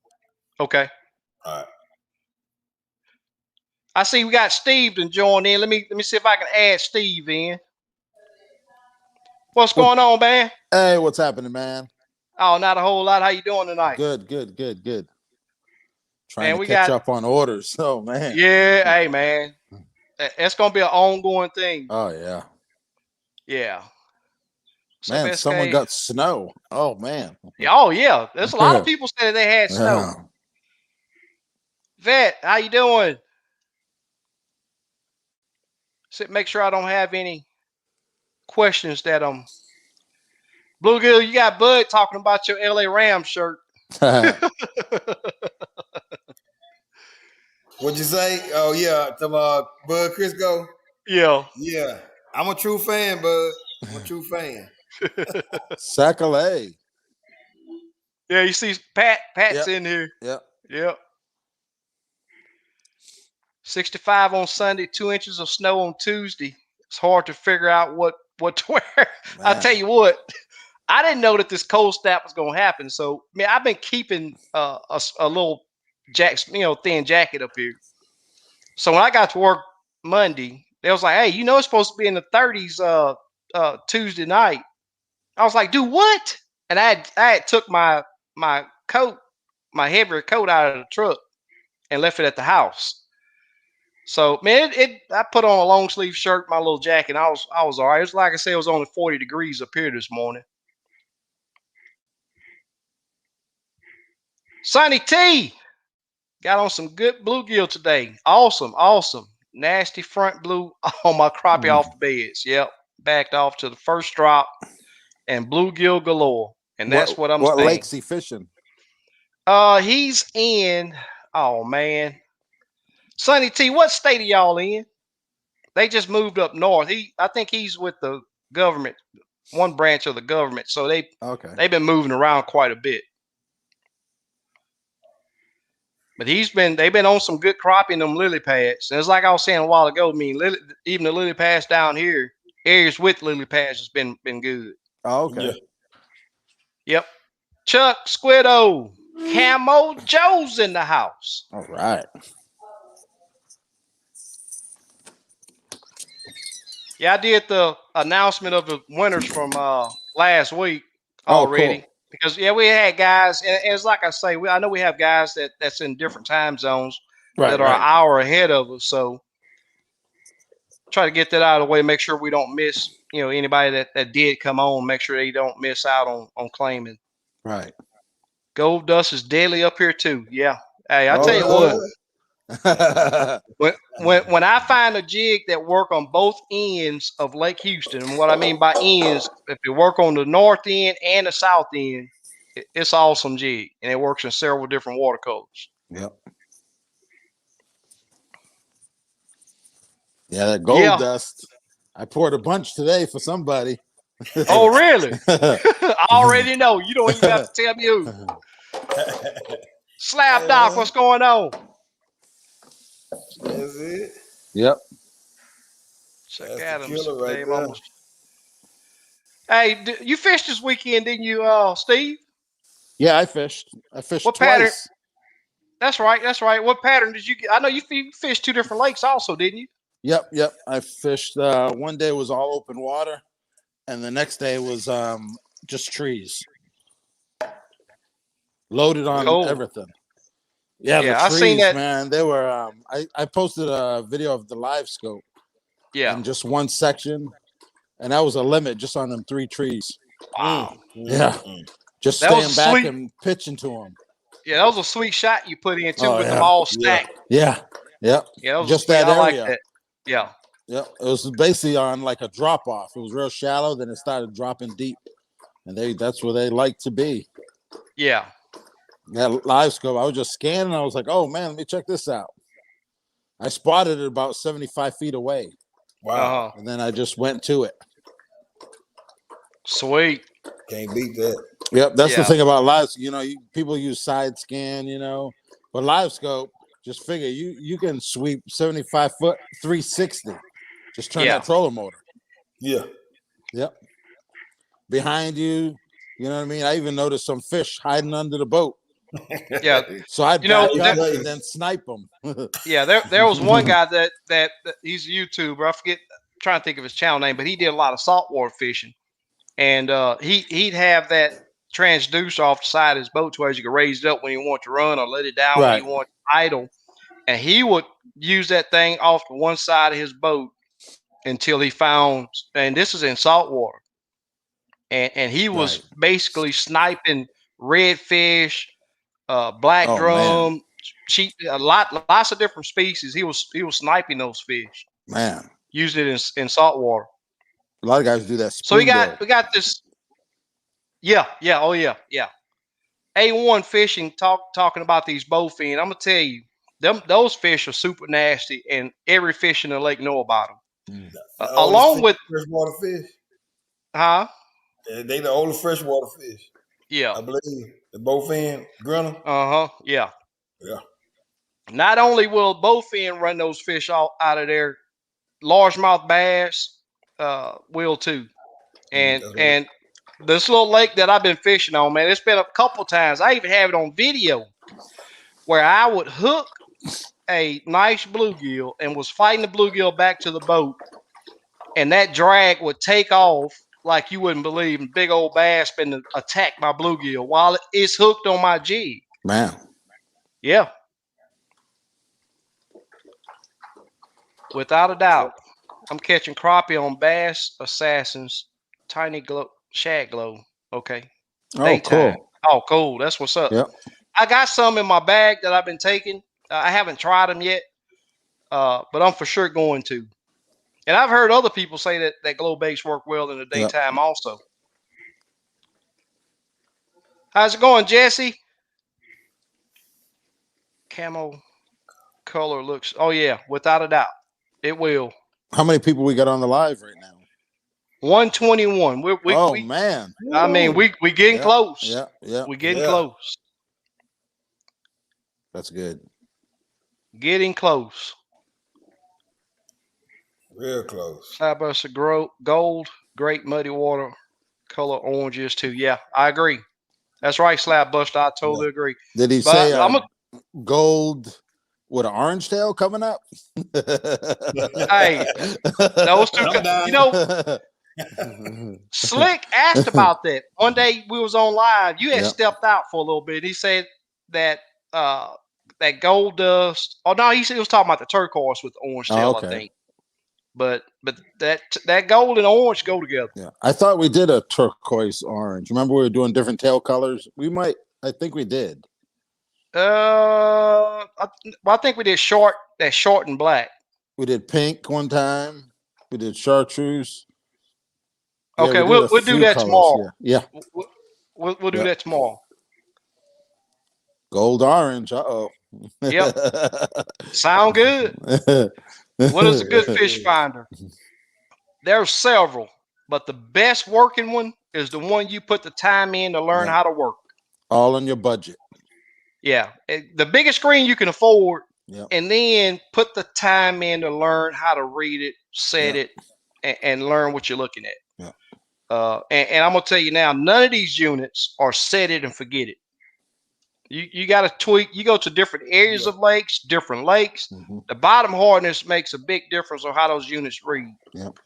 [SPEAKER 1] Okay.
[SPEAKER 2] All right.
[SPEAKER 1] I see we got Steve to join in. Let me see if I can add Steve in. What's going on, man?
[SPEAKER 3] Hey, what's happening, man?
[SPEAKER 1] Oh, not a whole lot. How you doing tonight?
[SPEAKER 3] Good. Trying to catch up on orders. Oh, man.
[SPEAKER 1] Yeah, hey, man. That's going to be an ongoing thing.
[SPEAKER 3] Oh, yeah.
[SPEAKER 1] Yeah.
[SPEAKER 3] Man, someone got snow. Oh, man.
[SPEAKER 1] Oh, yeah. There's a lot of people saying they had snow. Vet, how you doing? Make sure I don't have any questions that Bluegill, you got Bud talking about your LA Rams shirt.
[SPEAKER 2] What'd you say? Oh yeah, Bud Crisco.
[SPEAKER 1] Yeah.
[SPEAKER 2] Yeah, I'm a true fan, Bud. I'm a true fan.
[SPEAKER 3] Sacalay.
[SPEAKER 1] Yeah, you see Pat's in here.
[SPEAKER 3] Yep.
[SPEAKER 1] 65 on Sunday, 2 inches of snow on Tuesday. It's hard to figure out what to wear. I'll tell you what, I didn't know that this cold snap was going to happen. So, man, I've been keeping a little thin jacket up here. So when I got to work Monday, they was like, "Hey, it's supposed to be in the 30s Tuesday night." I was like, "Do what?" And I had took my coat, my heavier coat out of the truck and left it at the house. So man, I put on a long sleeve shirt, my little jacket. And I was all right. It was like I said, it was only 40 degrees up here this morning. Sonny T got on some good bluegill today. Awesome. Nasty front blue on my crappie off the beds. Yep. Backed off to the first drop and bluegill galore. And that's what I'm saying.
[SPEAKER 3] What lake's he fishing?
[SPEAKER 1] He's in, oh man. Sonny T, what state are y'all in? They just moved up north. I think he's with the government, one branch of the government. So they've been moving around quite a bit. But they've been on some good crappie in them lily pads. And it's like I was saying a while ago, even the lily pads down here, areas with lily pads has been good.
[SPEAKER 3] Oh, okay.
[SPEAKER 2] Yeah.
[SPEAKER 1] Yep. Chuck Squiddo, Camo Joe's in the house.
[SPEAKER 3] All right.
[SPEAKER 1] Yeah, I did the announcement of the winners from last week already.
[SPEAKER 3] Cool.
[SPEAKER 1] Because we had guys, and it's like I say, I know we have guys that's in different time zones that are an hour ahead of us. So try to get that out of the way, make sure we don't miss, anybody that did come on, make sure they don't miss out on claiming.
[SPEAKER 3] Right.
[SPEAKER 1] Gold dust is deadly up here too. Yeah. Hey, I tell you what. When I find a jig that work on both ends of Lake Houston, and what I mean by ends, if you work on the north end and the south end, it's awesome jig, and it works in several different water colors.
[SPEAKER 3] Yep. Yeah, that gold dust. I poured a bunch today for somebody.
[SPEAKER 1] Oh, really? I already know. You don't even have to tell me who. Slap Doc, what's going on?
[SPEAKER 2] That's it.
[SPEAKER 3] Yep.
[SPEAKER 1] Chuck Adams today. Hey, you fished this weekend, didn't you, Steve?
[SPEAKER 3] Yeah, I fished. I fished
[SPEAKER 1] what
[SPEAKER 3] twice.
[SPEAKER 1] Pattern? That's right. What pattern did you get? I know you fished 2 different lakes also, didn't you?
[SPEAKER 3] Yep. I fished. One day was all open water, and the next day was just trees. Loaded on everything. Yeah, the trees, I seen that. Man, they were. I posted a video of the live scope.
[SPEAKER 1] Yeah.
[SPEAKER 3] In just one section, and that was a limit just on them 3 trees.
[SPEAKER 1] Wow.
[SPEAKER 3] Yeah. Just staying back and pitching to them.
[SPEAKER 1] Yeah, that was a sweet shot you put in too with them all stacked.
[SPEAKER 3] Yeah.
[SPEAKER 1] Yeah, that was
[SPEAKER 3] just that area.
[SPEAKER 1] I like that. Yeah.
[SPEAKER 3] Yeah. It was basically on like a drop off. It was real shallow, then it started dropping deep. And that's where they like to be.
[SPEAKER 1] Yeah.
[SPEAKER 3] That live scope, I was just scanning. I was like, oh man, let me check this out. I spotted it about 75 feet away.
[SPEAKER 2] Wow.
[SPEAKER 3] And then I just went to it.
[SPEAKER 1] Sweet.
[SPEAKER 2] Can't beat that.
[SPEAKER 3] Yep, that's the thing about live. People use side scan, but live scope, just figure you can sweep 75 foot 360. Just turn that trolling motor.
[SPEAKER 2] Yeah.
[SPEAKER 3] Yep. Behind you, you know what I mean? I even noticed some fish hiding under the boat.
[SPEAKER 1] Yeah.
[SPEAKER 3] So I'd back up and then snipe them.
[SPEAKER 1] Yeah, there was one guy that he's a YouTuber. I forget, I'm trying to think of his channel name, but he did a lot of saltwater fishing. And he'd have that transducer off the side of his boat to where you could raise it up when you want to run or let it down when you want to idle. And he would use that thing off to one side of his boat until he found, and this is in saltwater. And he was basically sniping redfish, black drum, cheap, lots of different species. He was sniping those fish.
[SPEAKER 3] Man,
[SPEAKER 1] using it in saltwater.
[SPEAKER 3] A lot of guys do that.
[SPEAKER 1] So we got this. Yeah, yeah, oh yeah, yeah. A1 fishing talking about these bowfin. I'm gonna tell you, those fish are super nasty, and every fish in the lake know about them.
[SPEAKER 2] The oldest
[SPEAKER 1] Along
[SPEAKER 2] fish,
[SPEAKER 1] with,
[SPEAKER 2] freshwater fish.
[SPEAKER 1] huh?
[SPEAKER 2] They the oldest freshwater fish.
[SPEAKER 1] Yeah.
[SPEAKER 2] I believe the bowfin, grinner.
[SPEAKER 1] Uh huh. Yeah.
[SPEAKER 2] Yeah.
[SPEAKER 1] Not only will bowfin run those fish out of there, largemouth bass will too. And
[SPEAKER 2] That's right.
[SPEAKER 1] and this little lake that I've been fishing on, man, it's been a couple times. I even have it on video where I would hook a nice bluegill and was fighting the bluegill back to the boat, and that drag would take off like you wouldn't believe, and big old bass been attacked by bluegill while it's hooked on my jig.
[SPEAKER 3] Man.
[SPEAKER 1] Yeah, without a doubt. I'm catching crappie on Bass Assassins, Tiny Glow, Shad Glow. Okay,
[SPEAKER 3] Oh,
[SPEAKER 1] daytime.
[SPEAKER 3] cool.
[SPEAKER 1] Oh, cool. That's what's up.
[SPEAKER 3] Yep.
[SPEAKER 1] I got some in my bag that I've been taking. I haven't tried them yet, but I'm for sure going to. And I've heard other people say that glow baits work well in the
[SPEAKER 3] Yep.
[SPEAKER 1] daytime also. How's it going, Jesse? Camo color looks. Oh yeah, without a doubt, it will.
[SPEAKER 3] How many people we got on the live right now?
[SPEAKER 1] 121.
[SPEAKER 3] Oh man.
[SPEAKER 1] I mean, we getting
[SPEAKER 3] Yeah.
[SPEAKER 1] close.
[SPEAKER 3] Yeah. Yeah.
[SPEAKER 1] We getting
[SPEAKER 2] Yeah.
[SPEAKER 1] close.
[SPEAKER 3] That's good.
[SPEAKER 1] Getting close.
[SPEAKER 2] Real close.
[SPEAKER 1] Starburst of gold, great muddy water, color oranges too. Yeah, I agree. That's right, Slabbuster. I totally agree.
[SPEAKER 3] Did he
[SPEAKER 1] But
[SPEAKER 3] say
[SPEAKER 1] I'm a,
[SPEAKER 3] gold with an orange tail coming up?
[SPEAKER 1] hey, those two. You know, Slick asked about that one day. We was on live. You had
[SPEAKER 3] Yep.
[SPEAKER 1] stepped out for a little bit. He said that that gold dust. Oh no, he was talking about the turquoise with the orange tail.
[SPEAKER 3] okay.
[SPEAKER 1] I think. But that gold and orange go together.
[SPEAKER 3] Yeah, I thought we did a turquoise orange. Remember we were doing different tail colors. We might. I think we did.
[SPEAKER 1] I think we did short and black.
[SPEAKER 3] We did pink one time. We did chartreuse.
[SPEAKER 1] Okay,
[SPEAKER 3] we
[SPEAKER 1] we'll do that tomorrow.
[SPEAKER 3] Yeah.
[SPEAKER 1] We'll do
[SPEAKER 3] Yep.
[SPEAKER 1] that tomorrow.
[SPEAKER 3] Gold orange. Uh-oh.
[SPEAKER 1] Yep. Sound good. What is a good fish finder? There's several, but the best working one is the one you put the time in to learn how to work.
[SPEAKER 3] All on your budget.
[SPEAKER 1] Yeah. The biggest screen you can afford,
[SPEAKER 3] Yep.
[SPEAKER 1] and then put the time in to learn how to read it, set it, and learn what you're looking at.
[SPEAKER 3] Yeah.
[SPEAKER 1] And I'm gonna tell you now, none of these units are set it and forget it. You got to tweak. You go to different areas of lakes, different lakes.
[SPEAKER 3] Mm-hmm.
[SPEAKER 1] The bottom hardness makes a big difference on how those units read.
[SPEAKER 3] Yep.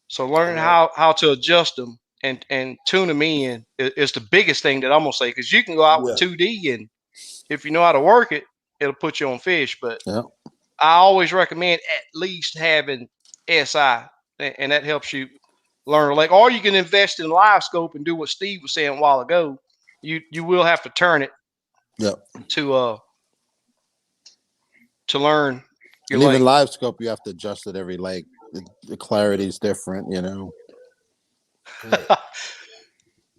[SPEAKER 1] So learning how to adjust them and tune them in is the biggest thing that I'm gonna say, because you can go out with 2D, and if you know how to work it, it'll put you on fish. But I always recommend at least having SI, and that helps you learn a lake. Or you can invest in live scope and do what Steve was saying a while ago. You will have to turn it. To learn your
[SPEAKER 3] and
[SPEAKER 1] lake.
[SPEAKER 3] Even live scope, you have to adjust it every lake. The clarity is different, you know.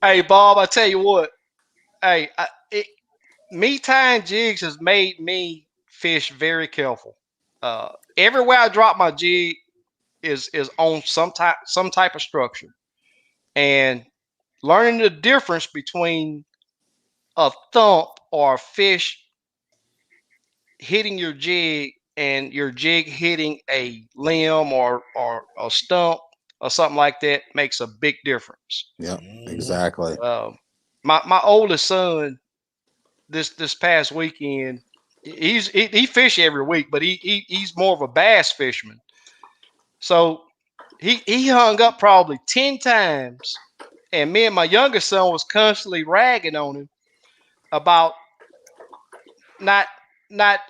[SPEAKER 1] Hey Bob, I tell you what. Hey, me tying jigs has made me fish very careful. Everywhere I drop my jig is on some type of structure, and learning the difference between a thump or a fish hitting your jig and your jig hitting a limb or a stump or something like that makes a big difference.
[SPEAKER 3] Yeah, exactly.
[SPEAKER 1] My oldest son this past weekend, he fish every week, but he's more of a bass fisherman. So he hung up probably 10 times, and me and my youngest son was constantly ragging on him about not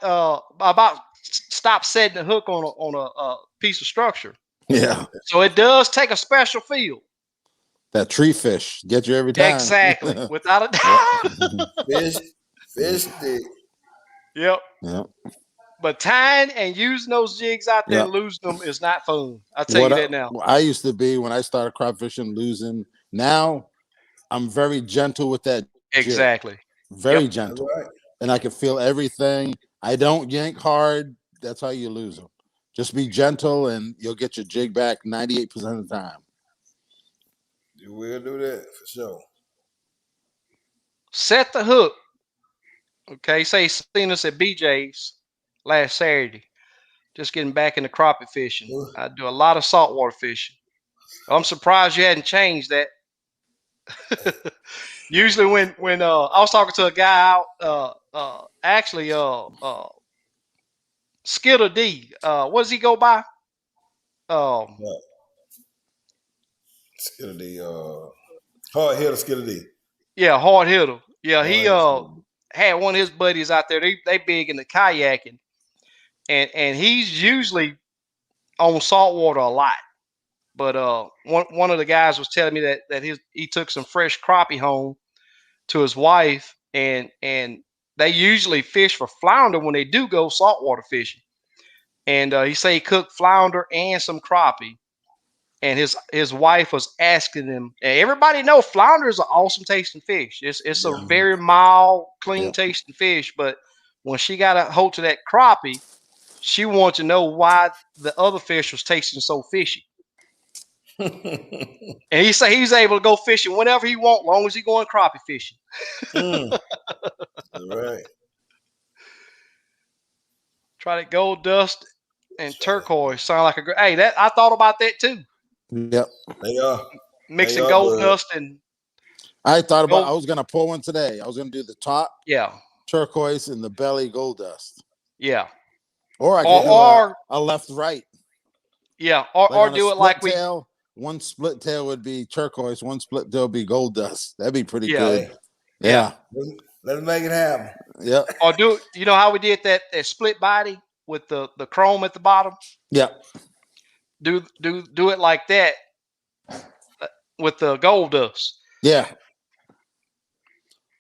[SPEAKER 1] about stop setting the hook on a piece of structure.
[SPEAKER 3] Yeah.
[SPEAKER 1] So it does take a special feel.
[SPEAKER 3] That tree fish get you every time.
[SPEAKER 1] Exactly. Without a doubt.
[SPEAKER 2] Fish stick.
[SPEAKER 1] Yep.
[SPEAKER 3] Yep.
[SPEAKER 1] But tying and using those jigs out there and losing them is not fun. I'll tell you that now.
[SPEAKER 3] I used to be, when I started crop fishing, losing. Now I'm very gentle with that jig.
[SPEAKER 1] Exactly.
[SPEAKER 3] Very
[SPEAKER 1] Yep.
[SPEAKER 3] gentle.
[SPEAKER 2] Right.
[SPEAKER 3] And I can feel everything. I don't yank hard. That's how you lose them. Just be gentle and you'll get your jig back 98% of the time.
[SPEAKER 2] You will do that for sure.
[SPEAKER 1] Set the hook. Okay, say seen us at BJ's last Saturday. Just getting back into crappie fishing. I do a lot of saltwater fishing. I'm surprised you hadn't changed that. Usually when I was talking to a guy out actually Skittle D. What does he go by?
[SPEAKER 2] What? Skittle D. Hard hitter Skittle D.
[SPEAKER 1] Yeah, hard hitter. Yeah, he
[SPEAKER 2] Hard hitter.
[SPEAKER 1] had one of his buddies out there. They big into kayaking, and he's usually on saltwater a lot. But one of the guys was telling me that he took some fresh crappie home to his wife, and they usually fish for flounder when they do go saltwater fishing. And he said he cooked flounder and some crappie. And his wife was asking him. And everybody know flounder is an awesome tasting fish. It's a very mild, clean tasting fish. But when she got a hold to that crappie, she wanted to know why the other fish was tasting so fishy. And he said he's able to go fishing whenever he want, long as he going crappie fishing.
[SPEAKER 2] Right.
[SPEAKER 1] Try that gold dust and turquoise. Sound like a great. Hey, that I thought about that too.
[SPEAKER 3] Yep.
[SPEAKER 2] They are.
[SPEAKER 1] Mixing gold dust and.
[SPEAKER 3] I thought about. I was gonna pull one today. I was gonna do the top.
[SPEAKER 1] Yeah.
[SPEAKER 3] Turquoise and the belly gold dust.
[SPEAKER 1] Yeah.
[SPEAKER 3] Or I could do a left right.
[SPEAKER 1] Yeah. Or do it like
[SPEAKER 3] tail, one split tail would be turquoise. One split tail would be gold dust. That'd be pretty good. Yeah.
[SPEAKER 2] Let's make it happen.
[SPEAKER 3] Yeah.
[SPEAKER 1] Or do you know how we did that split body with the chrome at the bottom?
[SPEAKER 3] Yeah.
[SPEAKER 1] Do it like that with the gold dust.
[SPEAKER 3] Yeah.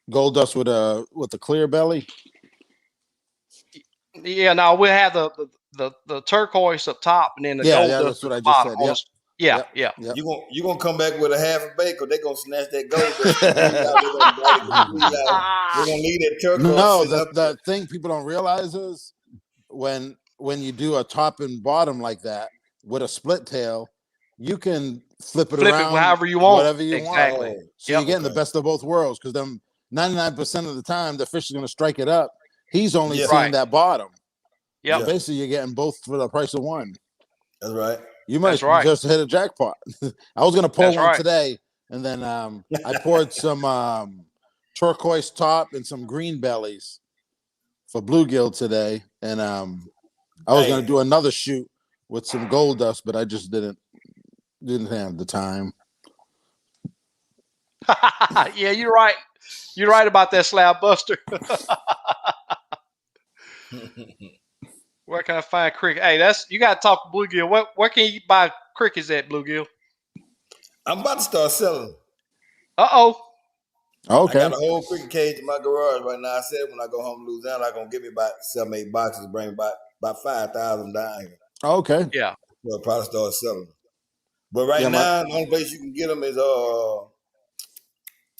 [SPEAKER 3] Gold dust with the clear belly.
[SPEAKER 1] Yeah. Now we'll have the turquoise up top and then the gold dust.
[SPEAKER 3] That's what I just said. Yep.
[SPEAKER 1] Yeah.
[SPEAKER 2] Yep. You gonna come back with a half a bacon? They gonna snatch that gold dust. We're gonna leave that turquoise.
[SPEAKER 3] No, the thing people don't realize is when you do a top and bottom like that with a split tail, you can flip it around
[SPEAKER 1] however you want,
[SPEAKER 3] whatever you want. So you're getting the best of both worlds because them 99% of the time the fish is gonna strike it up. He's only seeing that bottom.
[SPEAKER 1] Yeah.
[SPEAKER 3] So basically, you're getting both for the price of one.
[SPEAKER 2] That's right.
[SPEAKER 3] You might just hit a jackpot. I was gonna pull one today, and then I poured some turquoise top and some green bellies for bluegill today, and I was gonna do another shoot with some gold dust, but I just didn't have the time.
[SPEAKER 1] Yeah, you're right. You're right about that slab buster. Where can I find cricket? Hey, you got to talk to Bluegill. Where can you buy crickets at, Bluegill?
[SPEAKER 2] I'm about to start selling.
[SPEAKER 1] Okay.
[SPEAKER 2] I got a whole cricket cage in my garage right now. I said when I go home to Louisiana, I'm gonna give me about 7-8 boxes, bring about 5,000 down here.
[SPEAKER 3] Okay.
[SPEAKER 1] Yeah.
[SPEAKER 2] So I'll probably start selling them. But right now, the only place you can get them is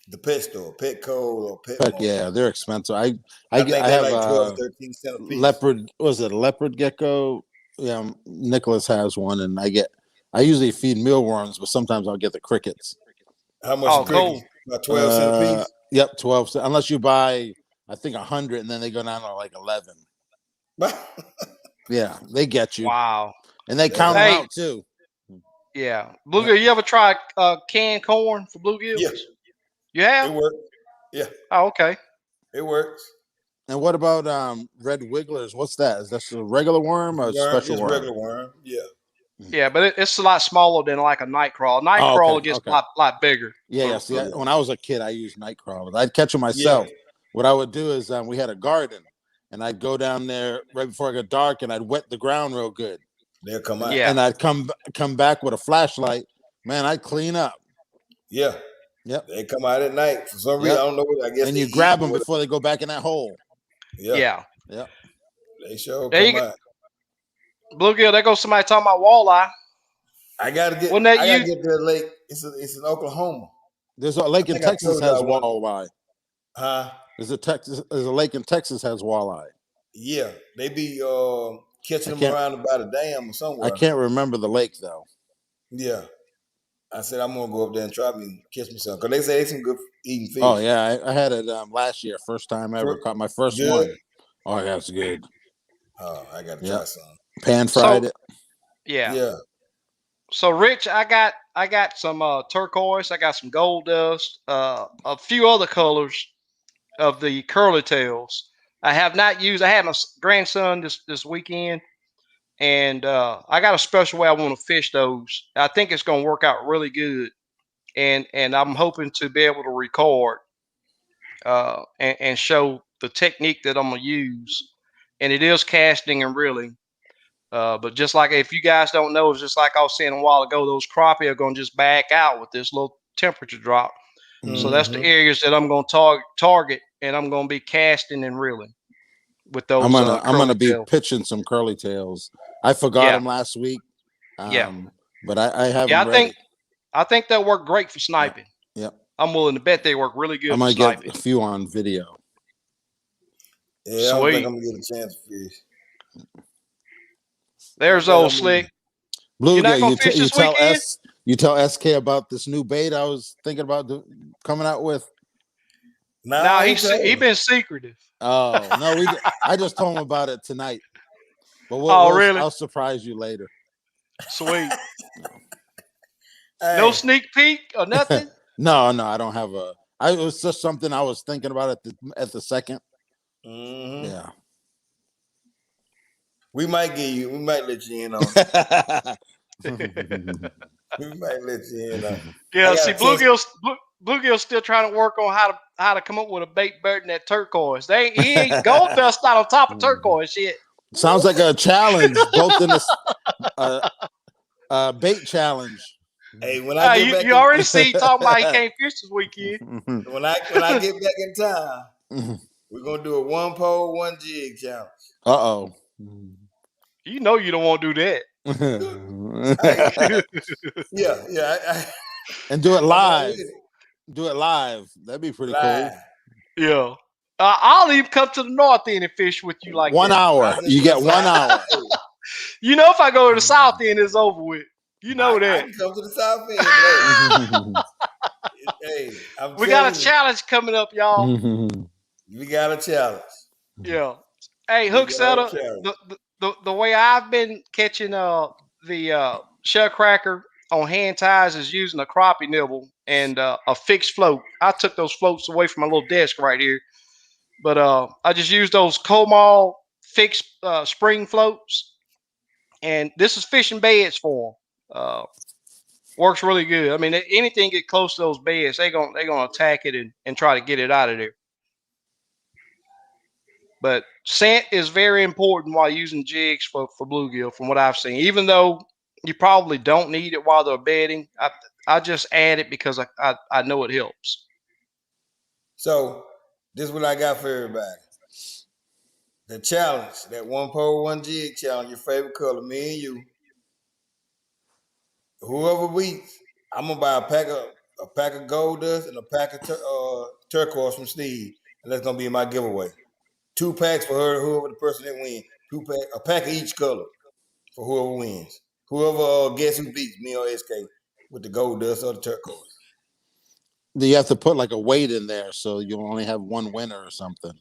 [SPEAKER 2] the pet store, Petco or Pet.
[SPEAKER 3] Yeah, they're expensive. I
[SPEAKER 2] think
[SPEAKER 3] I
[SPEAKER 2] they're
[SPEAKER 3] have
[SPEAKER 2] like 12, 13 cents a piece.
[SPEAKER 3] Leopard. Was it a leopard gecko? Yeah, Nicholas has one, and I usually feed mealworms, but sometimes I'll get the crickets.
[SPEAKER 2] How much?
[SPEAKER 1] Cool.
[SPEAKER 2] About 12 cents a piece.
[SPEAKER 3] Yep, 12 cents. Unless you buy, I think 100, and then they go down to like 11. Yeah, they get you.
[SPEAKER 1] Wow.
[SPEAKER 3] And they count them out too.
[SPEAKER 1] Yeah, Bluegill. You ever try canned corn for bluegills?
[SPEAKER 2] Yeah.
[SPEAKER 1] You have?
[SPEAKER 2] It works. Yeah.
[SPEAKER 1] Oh, okay.
[SPEAKER 2] It works.
[SPEAKER 3] And what about red wigglers? What's that? Is that a regular worm or a special worm?
[SPEAKER 2] Regular worm. Yeah.
[SPEAKER 1] Yeah, but it's a lot smaller than like a night crawler. Night crawler gets a lot bigger.
[SPEAKER 3] Yeah. See, when I was a kid, I used night crawlers. I'd catch them myself. Yeah. What I would do is we had a garden, and I'd go down there right before it got dark, and I'd wet the ground real good.
[SPEAKER 2] They'll come out.
[SPEAKER 3] Yeah. And I'd come back with a flashlight. Man, I'd clean up.
[SPEAKER 2] Yeah.
[SPEAKER 3] Yep.
[SPEAKER 2] They come out at night for some reason. I don't know what. I guess.
[SPEAKER 3] And you grab them before they go back in that hole.
[SPEAKER 2] Yeah.
[SPEAKER 3] Yep.
[SPEAKER 2] They sure come out.
[SPEAKER 1] Bluegill, there goes somebody talking about walleye.
[SPEAKER 2] I gotta get to the lake. It's in Oklahoma.
[SPEAKER 3] There's a lake in Texas has walleye.
[SPEAKER 2] Huh?
[SPEAKER 3] There's a lake in Texas has walleye.
[SPEAKER 2] Yeah, they be catching them around about a dam or somewhere.
[SPEAKER 3] I can't remember the lake though.
[SPEAKER 2] Yeah, I said I'm gonna go up there and try me catch me some because they say they some good eating fish.
[SPEAKER 3] Oh yeah, I had it last year, first time ever. Caught my first one. Oh yeah, it's good.
[SPEAKER 2] Oh, I gotta try some.
[SPEAKER 3] Pan fried it.
[SPEAKER 1] Yeah. So Rich, I got some turquoise, I got some gold dust, a few other colors of the curly tails. I have not used. I had my grandson this weekend, and I got a special way I want to fish those. I think it's going to work out really good, and I'm hoping to be able to record and show the technique that I'm gonna use. And it is casting and reeling. But just like if you guys don't know, it's just like I was saying a while ago, those crappie are going to just back out with this little temperature drop. Mm-hmm. So that's the areas that I'm going to target, and I'm going to be casting and reeling with those.
[SPEAKER 3] I'm gonna be pitching some curly tails. I forgot them last week. But I have them ready.
[SPEAKER 1] I think they'll work great for sniping.
[SPEAKER 3] Yep.
[SPEAKER 1] I'm willing to bet they work really good.
[SPEAKER 3] I'm gonna get a few on video.
[SPEAKER 2] Yeah, I don't think I'm gonna get a chance to fish.
[SPEAKER 1] There's old Slick.
[SPEAKER 3] Bluegill, you tell SK about this new bait I was thinking about coming out with.
[SPEAKER 1] No, he been secretive.
[SPEAKER 3] Oh no, I just told him about it tonight. But
[SPEAKER 1] really?
[SPEAKER 3] I'll surprise you later.
[SPEAKER 1] Sweet. No sneak peek or nothing.
[SPEAKER 3] No, I don't have a. It was just something I was thinking about at the second.
[SPEAKER 2] Mm-hmm.
[SPEAKER 3] Yeah.
[SPEAKER 2] We might let you in on. We might let you in on.
[SPEAKER 1] Yeah, see, Bluegill's still trying to work on how to come up with a bait better than that turquoise. He ain't gold dust not on top of turquoise yet.
[SPEAKER 3] Sounds like a challenge, both in this bait challenge.
[SPEAKER 2] Hey, when I get back,
[SPEAKER 1] you already see he talking about he can't fish this weekend.
[SPEAKER 2] When I get back in time, we're gonna do a 1 pole, 1 jig challenge.
[SPEAKER 3] Uh-oh.
[SPEAKER 1] You know you don't want to do that.
[SPEAKER 3] And do it live. Do it live. That'd be pretty cool.
[SPEAKER 1] Yeah. I'll even come to the north end and fish with you like
[SPEAKER 3] 1 hour. You get 1 hour.
[SPEAKER 1] You know, if I go to the south end, it's over with. You know that.
[SPEAKER 2] I can come to the south end. Hey,
[SPEAKER 1] we got a challenge coming up, y'all.
[SPEAKER 2] We got a challenge.
[SPEAKER 1] Yeah. Hey, hook setter. The way I've been catching the shell cracker on hand ties is using a crappie nibble and a fixed float. I took those floats away from my little desk right here, but I just used those Comal fixed spring floats, and this is fishing beds for them. Works really good. I mean, anything get close to those beds, they're gonna attack it and try to get it out of there. But scent is very important while using jigs for bluegill, from what I've seen. Even though you probably don't need it while they're bedding, I just add it because I know it helps.
[SPEAKER 2] So this is what I got for everybody. The challenge, that 1 pole, 1 jig challenge, your favorite color, me and you. Whoever wins, I'm gonna buy a pack of gold dust and a pack of turquoise from Steve, and that's gonna be my giveaway. 2 packs for whoever the person that wins. A pack of each color for whoever wins. Whoever guess who beats me or SK with the gold dust or the turquoise.
[SPEAKER 3] You have to put like a weight in there, so you only have one winner or something.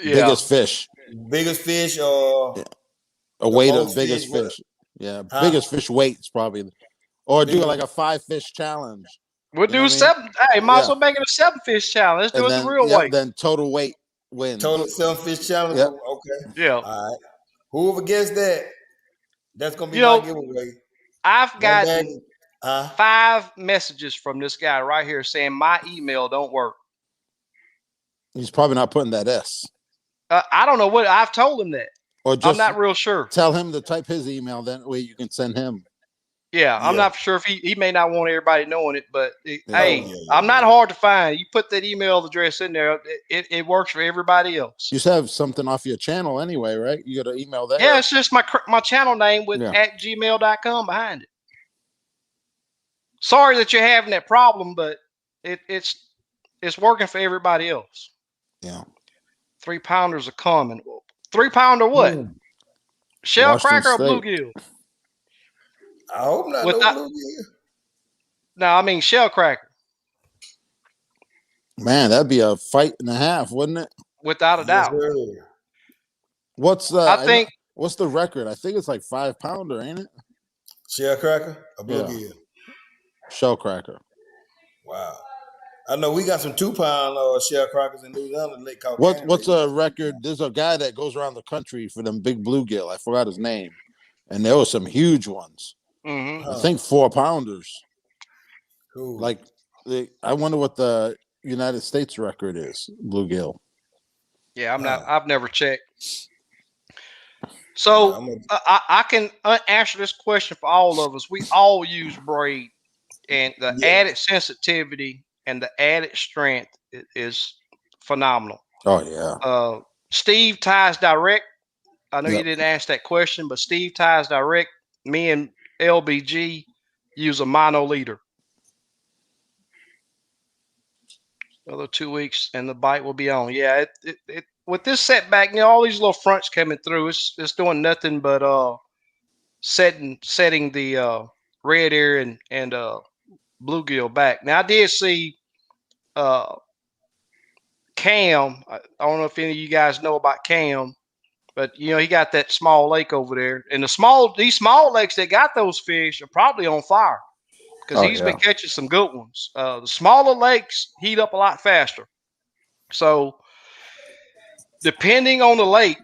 [SPEAKER 1] Yeah.
[SPEAKER 3] Biggest fish
[SPEAKER 2] or
[SPEAKER 3] a weight of biggest fish. Yeah, biggest fish weight's probably, or do like a 5-fish challenge.
[SPEAKER 1] We'll do 7. Hey, might as well make it a 7-fish challenge. Let's do it the real way.
[SPEAKER 3] Then total weight wins.
[SPEAKER 2] Total 7-fish challenge.
[SPEAKER 3] Yep.
[SPEAKER 2] Okay.
[SPEAKER 1] Yeah.
[SPEAKER 2] All right. Whoever gets that, that's gonna be my giveaway.
[SPEAKER 1] I've gotten 5 messages from this guy right here saying my email don't work.
[SPEAKER 3] He's probably not putting that S.
[SPEAKER 1] I don't know what I've told him that.
[SPEAKER 3] Or just
[SPEAKER 1] I'm not real sure.
[SPEAKER 3] Tell him to type his email. Then way you can send him.
[SPEAKER 1] Yeah, I'm not sure if he may not want everybody knowing it, but I'm not hard to find. You put that email address in there, it works for everybody else.
[SPEAKER 3] You should have something off your channel anyway, right? You got to email that.
[SPEAKER 1] Yeah, it's just my channel name with @gmail.com behind it. Sorry that you're having that problem, but it's working for everybody else.
[SPEAKER 3] Yeah.
[SPEAKER 1] 3-pounders are coming. 3-pounder what? Shell
[SPEAKER 3] Washington
[SPEAKER 1] cracker or
[SPEAKER 3] State.
[SPEAKER 1] bluegill?
[SPEAKER 2] I hope not no bluegill.
[SPEAKER 1] No, I mean shell cracker.
[SPEAKER 3] Man, that'd be a fight and a half, wouldn't it?
[SPEAKER 1] Without a doubt.
[SPEAKER 2] Sir.
[SPEAKER 3] What's the record? I think it's like 5-pounder, ain't it?
[SPEAKER 2] Shell cracker or bluegill?
[SPEAKER 3] Yeah. Shell cracker.
[SPEAKER 2] Wow. I know we got some 2-pound shell crackers in New Zealand. Lake
[SPEAKER 3] What's a record? There's a guy that goes around the country for them big bluegill. I forgot his name, and there were some huge ones.
[SPEAKER 1] Mm-hmm.
[SPEAKER 3] I think 4-pounders.
[SPEAKER 2] Cool.
[SPEAKER 3] Like, I wonder what the United States record is. Bluegill.
[SPEAKER 1] Yeah, I've never checked. So I can answer this question for all of us. We all use braid, and the added sensitivity and the added strength is phenomenal.
[SPEAKER 3] Oh yeah.
[SPEAKER 1] Steve ties direct. I know you didn't ask that question, but Steve ties direct. Me and LBG use a mono leader. Another 2 weeks and the bite will be on. Yeah, it with this setback, all these little fronts coming through, it's doing nothing but setting the red ear and bluegill back. Now I did see Cam. I don't know if any of you guys know about Cam, but he got that small lake over there, and these small lakes that got those fish are probably on fire because he's been catching some good ones. The smaller lakes heat up a lot faster, so depending on the lake,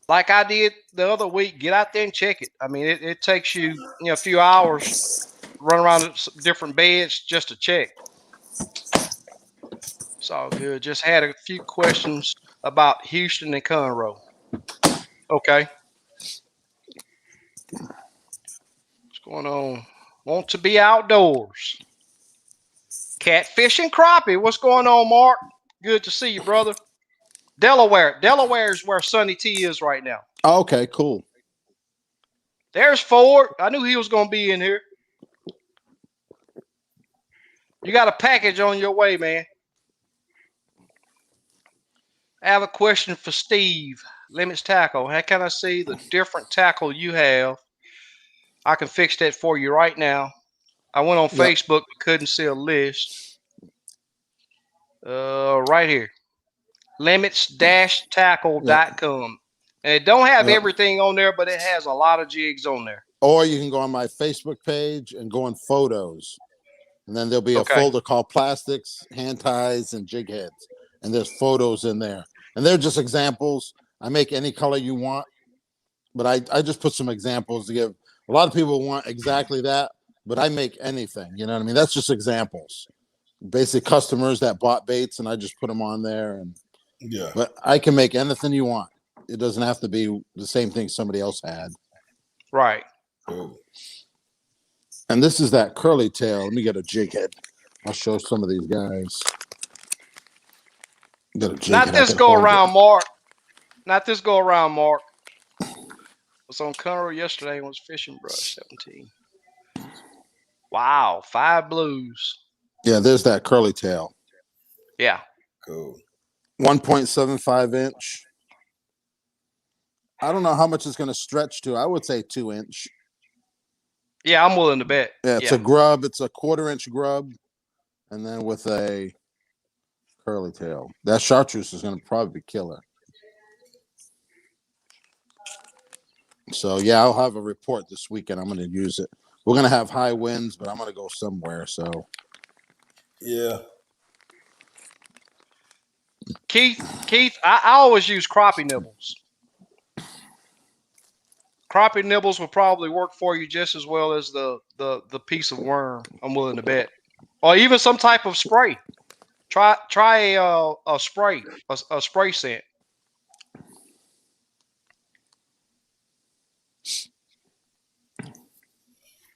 [SPEAKER 1] like I did the other week, get out there and check it. I mean, it takes you a few hours, run around different beds just to check. It's all good. Just had a few questions about Houston and Conroe. Okay. What's going on? Want to be outdoors. Catfish and crappie. What's going on, Mark? Good to see you, brother. Delaware. Delaware is where Sonny T is right now.
[SPEAKER 3] Oh, okay, cool.
[SPEAKER 1] There's Ford. I knew he was going to be in here. You got a package on your way, man. I have a question for Steve. Limits tackle. How can I see the different tackle you have? I can fix that for you right now. I went on Facebook but couldn't see a list. Right here. Limits-tackle.com. And it don't have everything on there, but it has a lot of jigs on there.
[SPEAKER 3] Or you can go on my Facebook page and go on photos. And then there'll be a folder called plastics, hand ties, and jig heads. And there's photos in there. And they're just examples. I make any color you want. But I just put some examples to give. A lot of people want exactly that, but I make anything. You know what I mean? That's just examples. Basic customers that bought baits, and I just put them on there. And but I can make anything you want. It doesn't have to be the same thing somebody else had.
[SPEAKER 1] Right.
[SPEAKER 3] And this is that curly tail. Let me get a jig head. I'll show some of these guys.
[SPEAKER 1] Not this go around, Mark. Not this go around, Mark. Was on Conroe yesterday and was fishing brush 17. Wow, 5 blues.
[SPEAKER 3] Yeah, there's that curly tail.
[SPEAKER 1] Yeah.
[SPEAKER 2] Cool.
[SPEAKER 3] 1.75 inch. I don't know how much it's going to stretch to. I would say 2 inch.
[SPEAKER 1] Yeah, I'm willing to bet.
[SPEAKER 3] Yeah, it's a grub. It's a 1/4 inch grub. And then with a curly tail. That chartreuse is going to probably be killer. So, yeah, I'll have a report this weekend. I'm going to use it. We're going to have high winds, but I'm going to go somewhere. So,
[SPEAKER 2] yeah.
[SPEAKER 1] Keith, I always use crappie nibbles. Crappie nibbles will probably work for you just as well as the piece of worm. I'm willing to bet, or even some type of spray. Try a spray, a spray scent.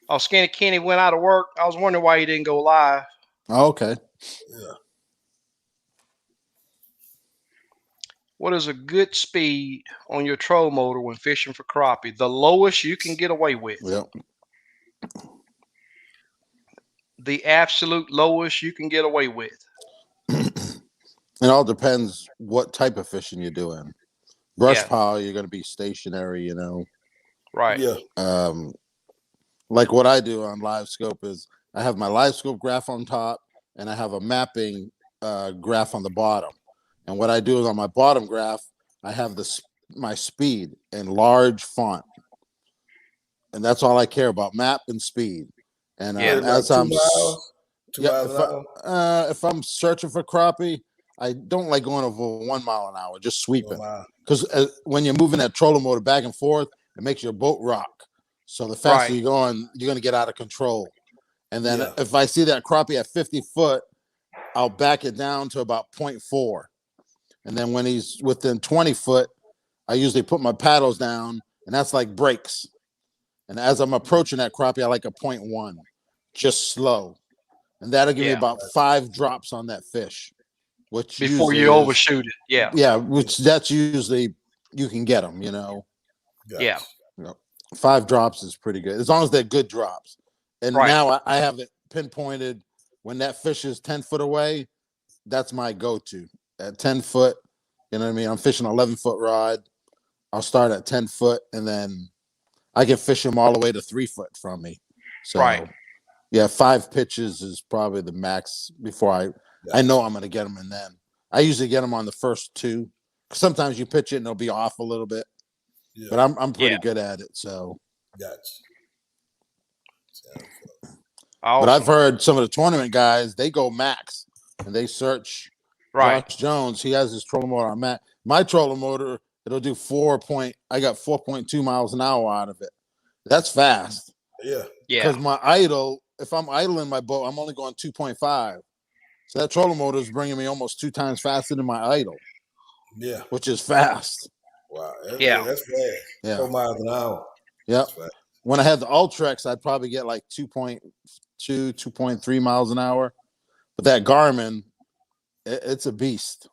[SPEAKER 1] Oh, Skinny Kenny went out of work. I was wondering why he didn't go live.
[SPEAKER 3] Oh, okay.
[SPEAKER 2] Yeah.
[SPEAKER 1] What is a good speed on your troll motor when fishing for crappie? The lowest you can get away with.
[SPEAKER 3] Yep.
[SPEAKER 1] the absolute lowest you can get away with?
[SPEAKER 3] It all depends what type of fishing you're doing. Brush pile, you're going to be stationary, you know.
[SPEAKER 1] Right.
[SPEAKER 2] Yeah.
[SPEAKER 3] Like what I do on Live Scope is I have my Live Scope graph on top and I have a mapping graph on the bottom. And what I do is on my bottom graph, I have my speed in large font. And that's all I care about, map and speed. And as
[SPEAKER 2] like
[SPEAKER 3] I'm
[SPEAKER 2] 2 miles, 2 miles an hour.
[SPEAKER 3] If I'm searching for crappie, I don't like going over 1 mile an hour, just sweeping. Because when you're moving that trolling motor back and forth, it makes your boat rock. So the faster you're going to get out of control. And then if I see that crappie at 50 foot, I'll back it down to about 0.4. And then when he's within 20 foot, I usually put my paddles down, and that's like brakes. And as I'm approaching that crappie, I like a 0.1, just slow. And that'll give me about 5 drops on that fish, which
[SPEAKER 1] before you overshoot it. Yeah.
[SPEAKER 3] Yeah, which that's usually you can get them, you know.
[SPEAKER 1] Yeah.
[SPEAKER 3] You know, 5 drops is pretty good as long as they're good drops. And now I have it pinpointed when that fish is 10 foot away. That's my go-to at 10 foot. You know what I mean? I'm fishing 11-foot rod. I'll start at 10 foot and then I can fish them all the way to 3 foot from me. So, yeah, 5 pitches is probably the max before I know I'm going to get them. And then I usually get them on the first 2. Sometimes you pitch it and they'll be off a little bit, but I'm pretty good at it. So, but I've heard some of the tournament guys, they go max and they search Josh Jones. He has his trolling motor on max. My trolling motor, it'll do I got 4.2 miles an hour out of it. That's fast.
[SPEAKER 2] Yeah.
[SPEAKER 3] Because my idle, if I'm idling my boat, I'm only going 2.5. So that trolling motor is bringing me almost 2 times faster than my idle.
[SPEAKER 2] Yeah.
[SPEAKER 3] Which is fast.
[SPEAKER 2] Wow. That's fast.
[SPEAKER 3] Yeah.
[SPEAKER 2] 4 miles an hour.
[SPEAKER 3] Yep. When I had the Ultrex, I'd probably get like 2.2, 2.3 miles an hour. But that Garmin, it's a beast.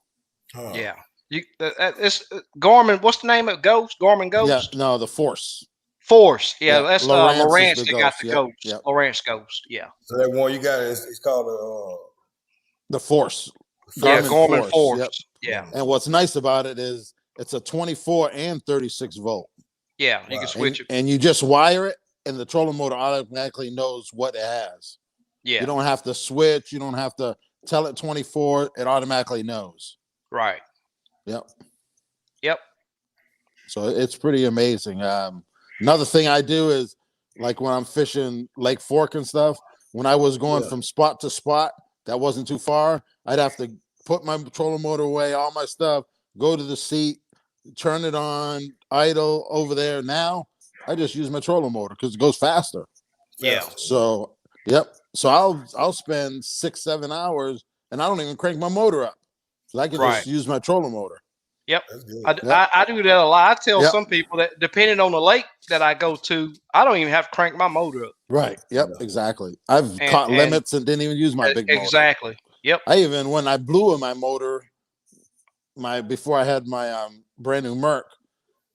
[SPEAKER 2] Huh.
[SPEAKER 1] Yeah. It's Garmin. What's the name of Ghost? Garmin Ghost?
[SPEAKER 3] Yeah. No, the Force.
[SPEAKER 1] Force. Yeah. That's Lawrence that got the
[SPEAKER 3] Ghost.
[SPEAKER 1] Ghost.
[SPEAKER 3] Yep.
[SPEAKER 1] Lawrence Ghost. Yeah.
[SPEAKER 2] So that one you got, it's called
[SPEAKER 3] the Force.
[SPEAKER 1] Garmin Force. Yep. Yeah.
[SPEAKER 3] And what's nice about it is it's a 24 and 36 volt.
[SPEAKER 1] Yeah, you can switch it.
[SPEAKER 3] And you just wire it, and the trolling motor automatically knows what it has.
[SPEAKER 1] Yeah.
[SPEAKER 3] You don't have to switch. You don't have to tell it 24. It automatically knows.
[SPEAKER 1] Right.
[SPEAKER 3] Yep. So it's pretty amazing. Another thing I do is, like when I'm fishing Lake Fork and stuff, when I was going from spot to spot that wasn't too far, I'd have to put my trolling motor away, all my stuff, go to the seat, turn it on, idle over there. Now I just use my trolling motor because it goes faster.
[SPEAKER 1] Yeah.
[SPEAKER 3] So So I'll spend 6-7 hours and I don't even crank my motor up. So I can just use my trolling motor.
[SPEAKER 1] Yep. I do that a lot. I tell some people that depending on the lake that I go to, I don't even have to crank my motor up.
[SPEAKER 3] Right. Yep. Exactly. I've caught limits and didn't even use my big motor.
[SPEAKER 1] Exactly. Yep.
[SPEAKER 3] When I blew in my motor, before I had my brand new Merc,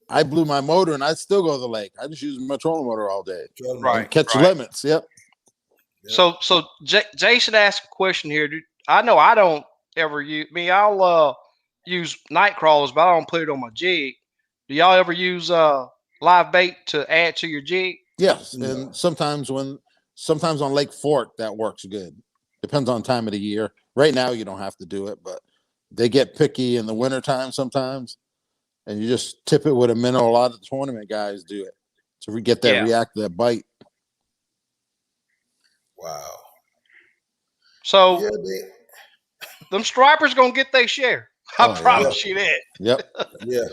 [SPEAKER 3] I blew my motor and I'd still go to the lake. I just use my trolling motor all day.
[SPEAKER 1] Right.
[SPEAKER 3] Catch limits. Yep.
[SPEAKER 1] So Jason asked a question here. I know I don't ever use I'll use night crawlers, but I don't put it on my jig. Do y'all ever use live bait to add to your jig?
[SPEAKER 3] Yes. And sometimes on Lake Fork that works good. Depends on time of the year. Right now you don't have to do it, but they get picky in the wintertime sometimes. And you just tip it with a minnow. A lot of the tournament guys do it to get that bite.
[SPEAKER 2] Wow.
[SPEAKER 1] So them stripers gonna get their share. I promise you that.
[SPEAKER 3] Yep.
[SPEAKER 2] Yeah.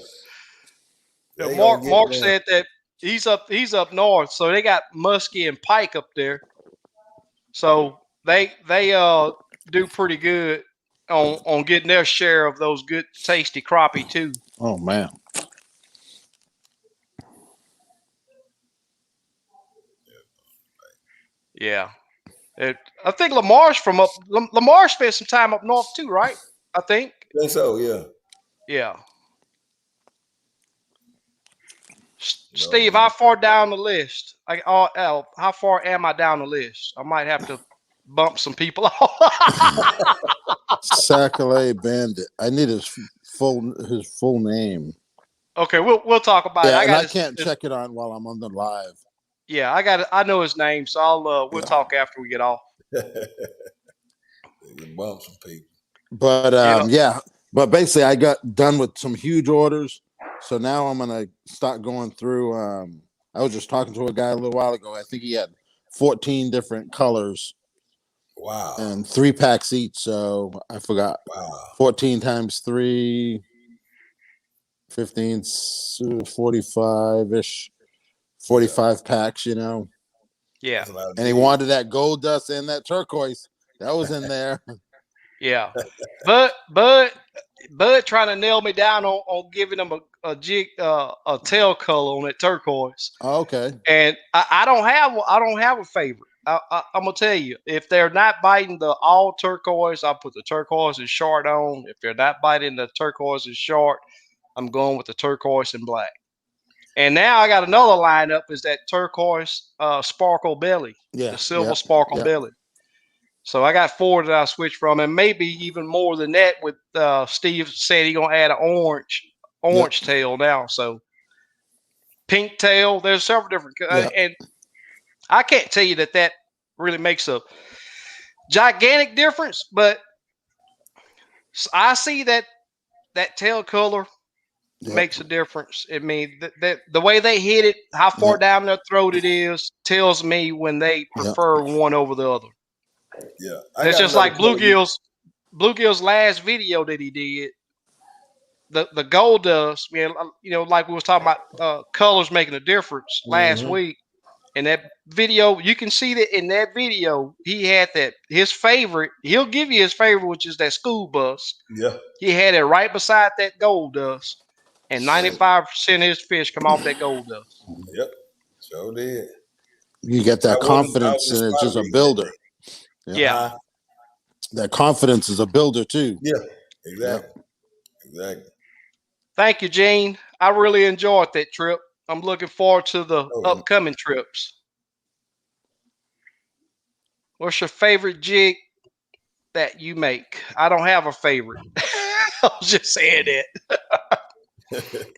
[SPEAKER 1] Mark said that he's up north, so they got muskie and pike up there. So they do pretty good on getting their share of those good tasty crappie too.
[SPEAKER 3] Oh man.
[SPEAKER 1] Yeah. I think Lamar's Lamar spent some time up north too, right? I think
[SPEAKER 2] so, yeah.
[SPEAKER 1] Yeah. Steve, how far down the list? How far am I down the list? I might have to bump some people off.
[SPEAKER 3] Sacalay Bandit. I need his full name.
[SPEAKER 1] Okay, we'll talk about it.
[SPEAKER 3] I can't check it on while I'm on the live.
[SPEAKER 1] Yeah, I know his name, so we'll talk after we get off.
[SPEAKER 2] Bump some people.
[SPEAKER 3] But but basically I got done with some huge orders. So now I'm gonna start going through. I was just talking to a guy a little while ago. I think he had 14 different colors.
[SPEAKER 2] Wow.
[SPEAKER 3] And 3 packs each. So I forgot.
[SPEAKER 2] Wow.
[SPEAKER 3] 14 times 3, 15, 45-ish. 45 packs, you know.
[SPEAKER 1] Yeah.
[SPEAKER 3] And he wanted that gold dust and that turquoise. That was in there.
[SPEAKER 1] Yeah. Bud trying to nail me down on giving him a tail color on that turquoise.
[SPEAKER 3] Oh, okay.
[SPEAKER 1] And I don't have a favorite. I'm gonna tell you, if they're not biting the all turquoise, I'll put the turquoise and short on. If they're not biting the turquoise and short, I'm going with the turquoise and black. And now I got another lineup is that turquoise sparkle belly, the silver sparkle belly. So I got 4 that I switched from, and maybe even more than that. With Steve said he's gonna add an orange tail now. So pink tail. There's several different, and I can't tell you that really makes a gigantic difference, but I see that tail color makes a difference. I mean, the way they hit it, how far down their throat it is, tells me when they prefer one over the other.
[SPEAKER 2] Yeah,
[SPEAKER 1] it's just like Bluegill's last video that he did. The gold dust, man. You know, like we was talking about colors making a difference last week. In that video, you can see that in that video, he had his favorite. He'll give you his favorite, which is that school bus.
[SPEAKER 2] Yeah.
[SPEAKER 1] He had it right beside that gold dust, and 95% of his fish come off that gold dust.
[SPEAKER 2] Yep, so did.
[SPEAKER 3] You get that confidence, and it's just a builder.
[SPEAKER 1] Yeah.
[SPEAKER 3] That confidence is a builder too.
[SPEAKER 2] Yeah, exactly. Exactly.
[SPEAKER 1] Thank you, Gene. I really enjoyed that trip. I'm looking forward to the upcoming trips. What's your favorite jig that you make? I don't have a favorite. I was just saying that.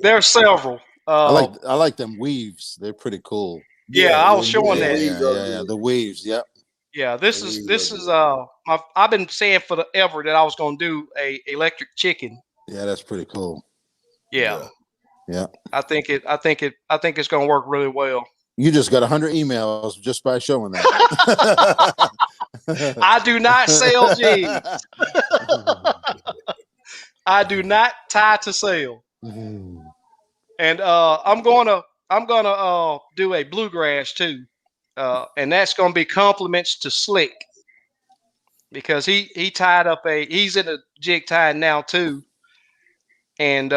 [SPEAKER 1] There are several.
[SPEAKER 3] I like them weaves. They're pretty cool.
[SPEAKER 1] Yeah, I was showing that.
[SPEAKER 3] Yeah, the weaves. Yep.
[SPEAKER 1] Yeah, this is I've been saying forever that I was going to do a electric chicken.
[SPEAKER 3] Yeah, that's pretty cool.
[SPEAKER 1] Yeah.
[SPEAKER 3] Yeah.
[SPEAKER 1] I think it's going to work really well.
[SPEAKER 3] You just got 100 emails just by showing that.
[SPEAKER 1] I do not sell jigs. I do not tie to sell. And I'm gonna do a bluegrass too, and that's gonna be compliments to Slick, because he tied up he's in a jig tying now too, and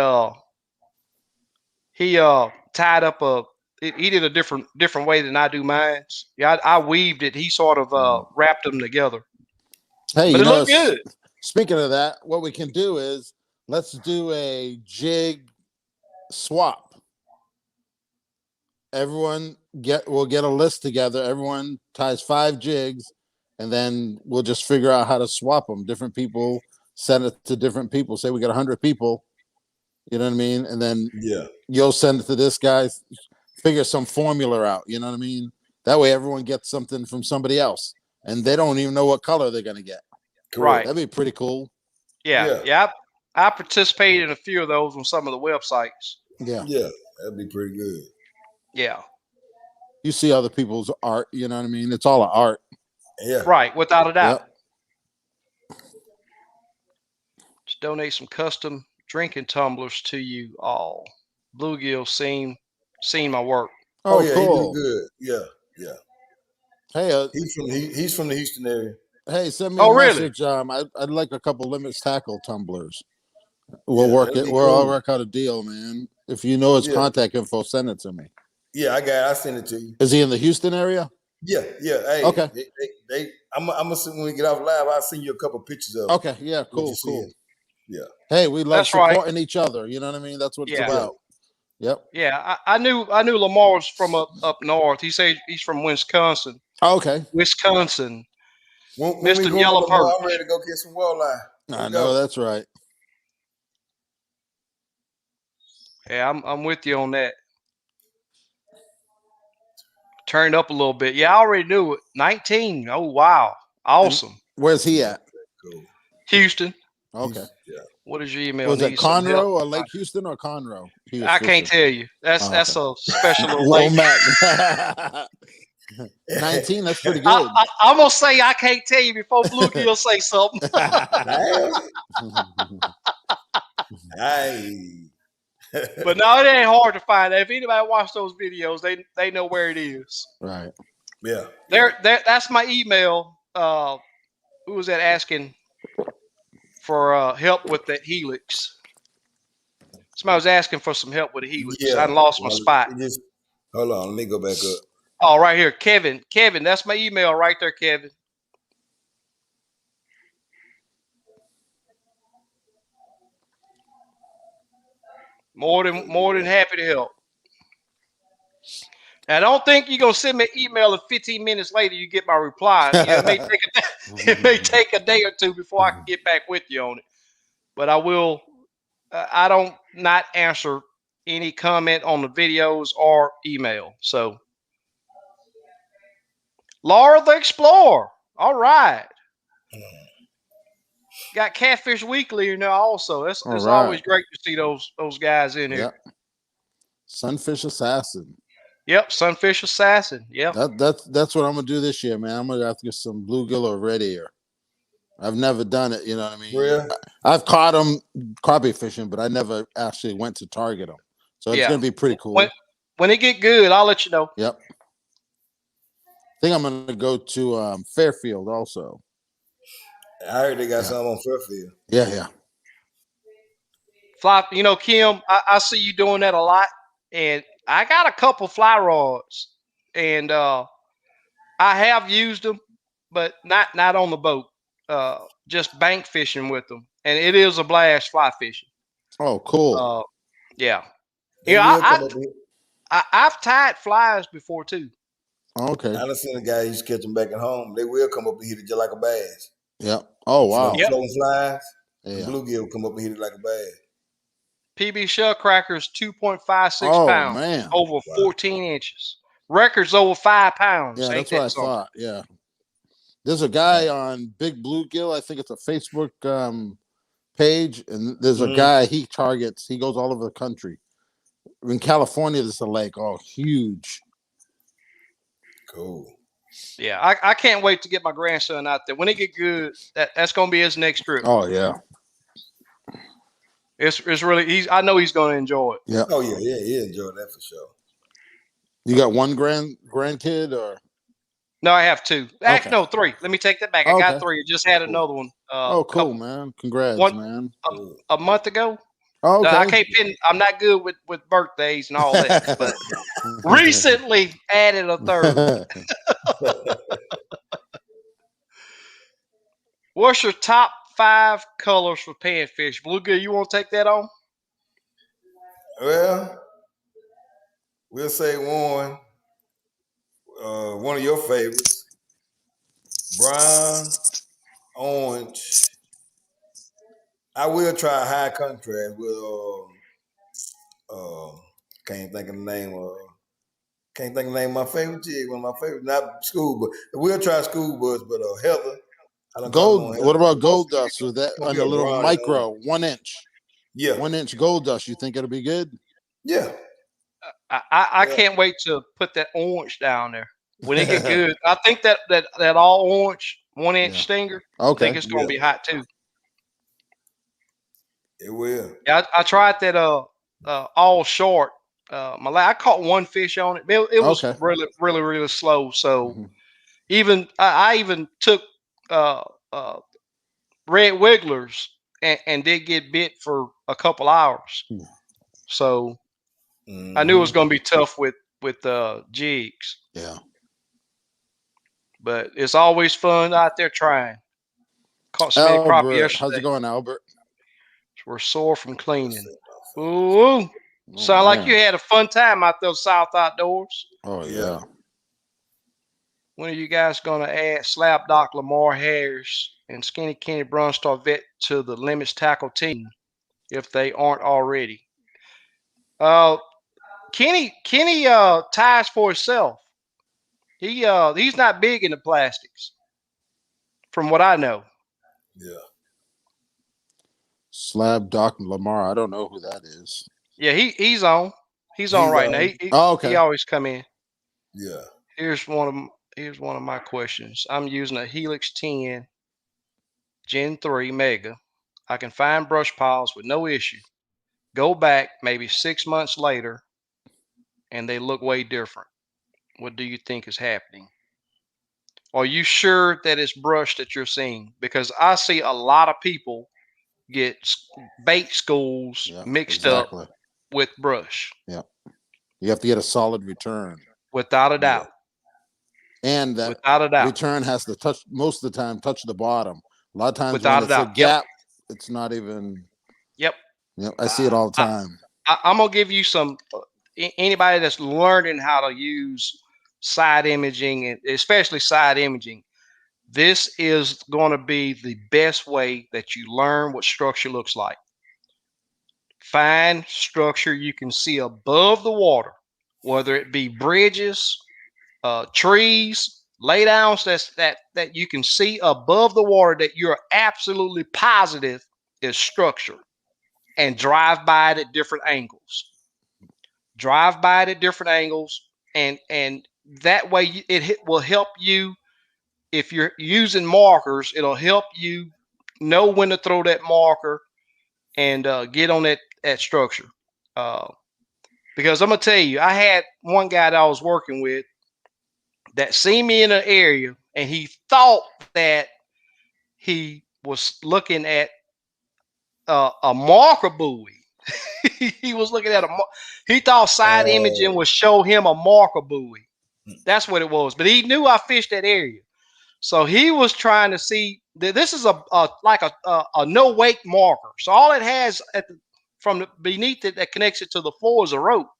[SPEAKER 1] he tied up he did a different way than I do mine. Yeah, I weaved it. He sort of wrapped them together.
[SPEAKER 3] Hey,
[SPEAKER 1] but it looked good.
[SPEAKER 3] Speaking of that, what we can do is let's do a jig swap. We'll get a list together. Everyone ties 5 jigs, and then we'll just figure out how to swap them. Different people send it to different people. Say we got 100 people. You know what I mean? And then you'll send it to this guy. Figure some formula out. You know what I mean? That way everyone gets something from somebody else, and they don't even know what color they're gonna get.
[SPEAKER 1] Right.
[SPEAKER 3] That'd be pretty cool.
[SPEAKER 1] Yeah. I participated in a few of those on some of the websites.
[SPEAKER 3] Yeah,
[SPEAKER 2] that'd be pretty good.
[SPEAKER 1] Yeah.
[SPEAKER 3] You see other people's art. You know what I mean? It's all art.
[SPEAKER 2] Yeah.
[SPEAKER 1] Right. Without a doubt.
[SPEAKER 3] Yep.
[SPEAKER 1] Just donate some custom drinking tumblers to you all. Bluegill seen my work.
[SPEAKER 3] Oh
[SPEAKER 2] yeah,
[SPEAKER 3] cool.
[SPEAKER 2] He do good. Yeah.
[SPEAKER 3] Hey,
[SPEAKER 2] he's from the Houston area.
[SPEAKER 3] Hey, send me a message. I'd like a couple limits tackle tumblers. We'll work it. We'll work out a deal, man. If you know his contact info, send it to me.
[SPEAKER 2] Yeah, I send it to you.
[SPEAKER 3] Is he in the Houston area?
[SPEAKER 2] Yeah. Hey,
[SPEAKER 3] okay.
[SPEAKER 2] I'm gonna when we get off live, I'll send you a couple pictures of.
[SPEAKER 3] Okay. Yeah. Cool. Yeah. Hey, we love supporting each other. You know what I mean? That's what it's about. Yep.
[SPEAKER 1] Yeah, I knew Lamar's from up north. He said he's from Wisconsin.
[SPEAKER 3] Oh, okay.
[SPEAKER 1] Wisconsin.
[SPEAKER 2] When we
[SPEAKER 1] Mr.
[SPEAKER 2] go
[SPEAKER 1] Yellow
[SPEAKER 2] on the mall, I'm
[SPEAKER 1] Perch.
[SPEAKER 2] ready to go get some walleye.
[SPEAKER 3] I know that's right.
[SPEAKER 1] Yeah, I'm with you on that. Turned up a little bit. Yeah, I already knew it. 19. Oh wow, awesome.
[SPEAKER 3] And where's he at?
[SPEAKER 2] Cool.
[SPEAKER 1] Houston.
[SPEAKER 3] Okay.
[SPEAKER 2] Yeah.
[SPEAKER 1] What is your email?
[SPEAKER 3] Was it
[SPEAKER 1] Need some help?
[SPEAKER 3] Conroe or Lake Houston or Conroe?
[SPEAKER 1] I can't tell you. That's
[SPEAKER 3] okay.
[SPEAKER 1] that's a special little
[SPEAKER 3] Low
[SPEAKER 1] lake.
[SPEAKER 3] Mac. 19. That's pretty good.
[SPEAKER 1] I'm gonna say I can't tell you before Bluegill say something.
[SPEAKER 2] Hey.
[SPEAKER 1] But no, it ain't hard to find. If anybody watched those videos, they know where it is.
[SPEAKER 3] Right.
[SPEAKER 2] Yeah.
[SPEAKER 1] There. That's my email. Who was that asking for help with that helix? Somebody was asking for some help with a helix.
[SPEAKER 2] Yeah.
[SPEAKER 1] I lost my spot.
[SPEAKER 2] Hold on, let me go back up.
[SPEAKER 1] Oh, right here, Kevin. Kevin, that's my email right there, Kevin. More than happy to help. I don't think you're gonna send me an email and 15 minutes later you get my reply. It may take a day or two before I can get back with you on it. But I will. I don't not answer any comment on the videos or email. So, Laura the Explorer. All right. Got Catfish Weekly in there also. It's always great to see those guys in here.
[SPEAKER 3] Yep. Sunfish Assassin.
[SPEAKER 1] Yep, Sunfish Assassin. Yep.
[SPEAKER 3] That's what I'm gonna do this year, man. I'm gonna have to get some bluegill or red ear. I've never done it, you know what I mean?
[SPEAKER 2] Really?
[SPEAKER 3] I've caught them crappie fishing, but I never actually went to target them. So it's gonna be pretty cool.
[SPEAKER 1] When it get good, I'll let you know.
[SPEAKER 3] Yep. I think I'm gonna go to Fairfield also.
[SPEAKER 2] I heard they got some on Fairfield.
[SPEAKER 3] Yeah.
[SPEAKER 1] Fly, Kim, I see you doing that a lot, and I got a couple fly rods, and I have used them, but not on the boat. Just bank fishing with them, and it is a blast fly fishing.
[SPEAKER 3] Oh, cool.
[SPEAKER 1] Yeah. I've tied flies before too.
[SPEAKER 3] Okay.
[SPEAKER 2] I done seen a guy used to catch them back at home. They will come up and hit it just like a bass.
[SPEAKER 3] Yep. Oh wow.
[SPEAKER 2] Yep. Floating flies.
[SPEAKER 3] Yeah.
[SPEAKER 2] Bluegill come up and hit it like a bass.
[SPEAKER 1] PB shell crackers 2.56 pounds,
[SPEAKER 3] man.
[SPEAKER 1] over 14 inches. Records over 5 pounds.
[SPEAKER 3] Yeah, that's what I thought. Yeah. There's a guy on Big Bluegill. I think it's a Facebook page, and there's a guy he goes all over the country. In California, there's a lake, huge.
[SPEAKER 2] Cool.
[SPEAKER 1] Yeah, I can't wait to get my grandson out there. When it get good, that's gonna be his next trip.
[SPEAKER 3] Oh yeah.
[SPEAKER 1] It's really I know he's gonna enjoy it.
[SPEAKER 3] Yeah.
[SPEAKER 2] Oh yeah, he enjoyed that for sure.
[SPEAKER 3] You got one grandkid or?
[SPEAKER 1] No, I have 2. No, 3. Let me take that back. I got 3. I just had another one.
[SPEAKER 3] Cool, man. Congrats, man.
[SPEAKER 1] A month ago.
[SPEAKER 3] Oh, okay.
[SPEAKER 1] I can't pin. I'm not good with birthdays and all that, but recently added a 3rd. What's your top 5 colors for panfish? Bluegill, you want to take that on?
[SPEAKER 2] Well, we'll say one of your favorites, brown, orange. I will try high contrast with can't think of the name of my favorite jig. One of my favorite, not school, but we'll try school buds, but Heather.
[SPEAKER 3] Gold. What about gold dust? Was that on a little micro 1 inch?
[SPEAKER 2] Yeah,
[SPEAKER 3] 1 inch gold dust. You think it'll be good?
[SPEAKER 2] Yeah.
[SPEAKER 1] I can't wait to put that orange down there. When it get good, I think that all orange 1 inch stinger.
[SPEAKER 3] Okay.
[SPEAKER 1] I think it's gonna be hot too.
[SPEAKER 2] It will.
[SPEAKER 1] Yeah, I tried that all short. I caught 1 fish on it. It was really slow. So I even took red wigglers and did get bit for a couple hours. So I knew it was going to be tough with jigs.
[SPEAKER 3] Yeah.
[SPEAKER 1] But it's always fun out there trying. Caught some crappie yesterday.
[SPEAKER 3] How's it going, Albert?
[SPEAKER 1] We're sore from cleaning. Ooh. Sound like you had a fun time out there, South Outdoors.
[SPEAKER 3] Oh, yeah.
[SPEAKER 1] When are you guys going to add Slab Doc Lamar Harris and Skinny Kenny Brunstar Vet to the Limits Tackle team if they aren't already? Kenny ties for himself. He's not big in the plastics, from what I know.
[SPEAKER 2] Yeah.
[SPEAKER 3] Slab Doc Lamar. I don't know who that is.
[SPEAKER 1] Yeah, he's on. He's on right now.
[SPEAKER 3] Okay.
[SPEAKER 1] He always come in.
[SPEAKER 2] Yeah.
[SPEAKER 1] Here's one of my questions. I'm using a Helix 10 Gen 3 Mega. I can find brush piles with no issue. Go back maybe 6 months later, and they look way different. What do you think is happening? Are you sure that it's brush that you're seeing? Because I see a lot of people get bait schools mixed up with brush.
[SPEAKER 3] Yeah. You have to get a solid return.
[SPEAKER 1] Without a doubt.
[SPEAKER 3] And that return has to touch, most of the time, touch the bottom. A lot of times when it's a gap, it's not even.
[SPEAKER 1] Yep.
[SPEAKER 3] Yep. I see it all the time.
[SPEAKER 1] I'm going to give you some, anybody that's learning how to use side imaging, and especially side imaging, this is going to be the best way that you learn what structure looks like. Find structure you can see above the water, whether it be bridges, trees, laydowns that you can see above the water that you're absolutely positive is structure, and drive by it at different angles. Drive by it at different angles, and that way it will help you. If you're using markers, it'll help you know when to throw that marker and get on that structure. Because I'm gonna tell you, I had one guy that I was working with that seen me in an area, and he thought that he was looking at a marker buoy. He was looking at he thought side imaging would show him a marker buoy. That's what it was. But he knew I fished that area. So he was trying to see that this is like a no wake marker. So all it has from beneath it that connects it to the floor is a rope.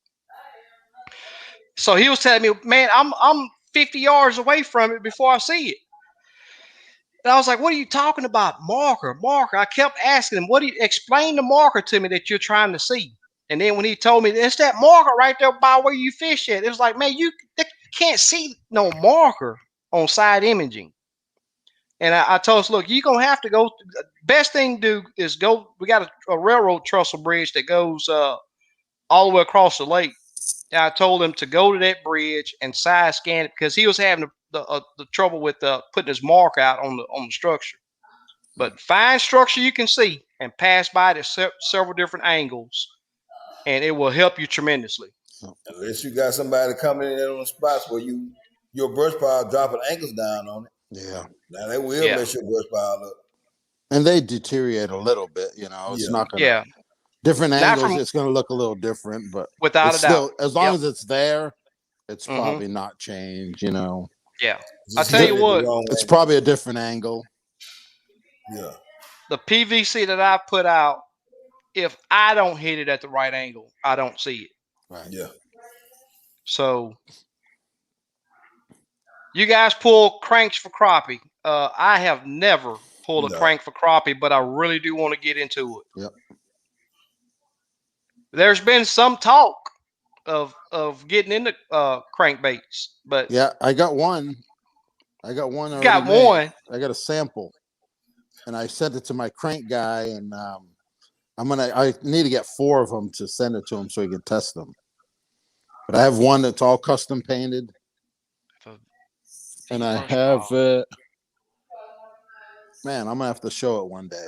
[SPEAKER 1] So he was telling me, man, I'm 50 yards away from it before I see it. And I was like, what are you talking about? Marker. I kept asking him, explain the marker to me that you're trying to see. And then when he told me, it's that marker right there by where you fish at. It was like, man, you can't see no marker on side imaging. And I told us, look, you're going to have to go. Best thing to do is go. We got a railroad trestle bridge that goes all the way across the lake. And I told him to go to that bridge and side scan it because he was having the trouble with putting his mark out on the structure. But find structure you can see and pass by it at several different angles, and it will help you tremendously.
[SPEAKER 2] Unless you got somebody coming in on the spots where your brush pile dropping angles down on it.
[SPEAKER 3] Yeah.
[SPEAKER 2] Now they will mess your brush pile up.
[SPEAKER 3] And they deteriorate a little bit, you know. It's not gonna.
[SPEAKER 1] Yeah.
[SPEAKER 3] Different angles, it's gonna look a little different, but
[SPEAKER 1] without a doubt,
[SPEAKER 3] as long as it's there, it's probably not changed, you know.
[SPEAKER 1] Yeah. I tell you what,
[SPEAKER 3] it's probably a different angle.
[SPEAKER 2] Yeah.
[SPEAKER 1] The PVC that I put out, if I don't hit it at the right angle, I don't see it.
[SPEAKER 3] Right.
[SPEAKER 2] Yeah.
[SPEAKER 1] So you guys pull cranks for crappie. I have never pulled a crank for crappie, but I really do want to get into it.
[SPEAKER 3] Yep.
[SPEAKER 1] There's been some talk of getting into crankbaits, but
[SPEAKER 3] yeah, I got one. I got one already.
[SPEAKER 1] Got one.
[SPEAKER 3] I got a sample, and I sent it to my crank guy, and I need to get 4 of them to send it to him so he can test them. But I have one that's all custom painted, and I have it. Man, I'm gonna have to show it one day.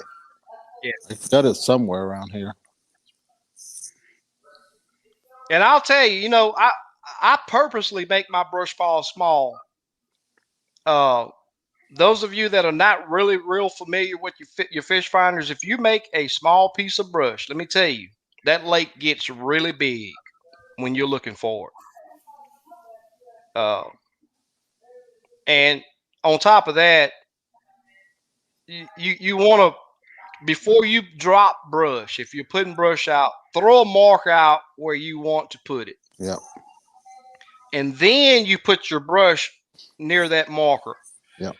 [SPEAKER 1] Yeah,
[SPEAKER 3] I've got it somewhere around here.
[SPEAKER 1] And I'll tell you, I purposely make my brush pile small. Those of you that are not really real familiar with your fish finders, if you make a small piece of brush, let me tell you, that lake gets really big when you're looking for it. And on top of that, you want to, before you drop brush, if you're putting brush out, throw a mark out where you want to put it.
[SPEAKER 3] Yeah.
[SPEAKER 1] And then you put your brush near that marker.
[SPEAKER 3] Yeah.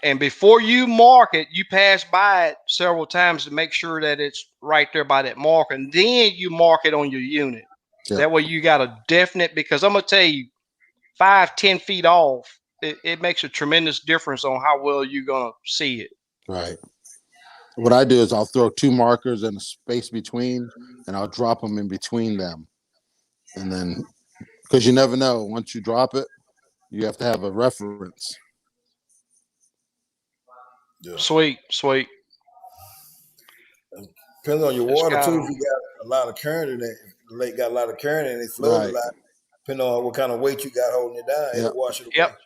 [SPEAKER 1] And before you mark it, you pass by it several times to make sure that it's right there by that marker. And then you mark it on your unit.
[SPEAKER 3] Yep.
[SPEAKER 1] That way you got a definite, because I'm going to tell you, 5-10 feet off, it makes a tremendous difference on how well you're going to see it.
[SPEAKER 3] Right. What I do is I'll throw 2 markers and a space between, and I'll drop them in between them. And then, because you never know, once you drop it, you have to have a reference.
[SPEAKER 2] Yeah.
[SPEAKER 1] Sweet.
[SPEAKER 2] Depends on your water too. If you got a lot of current in it, the lake got a lot of current and it flows a lot. Depending on what kind of weight you got holding it down, it'll wash it away.
[SPEAKER 1] Yep.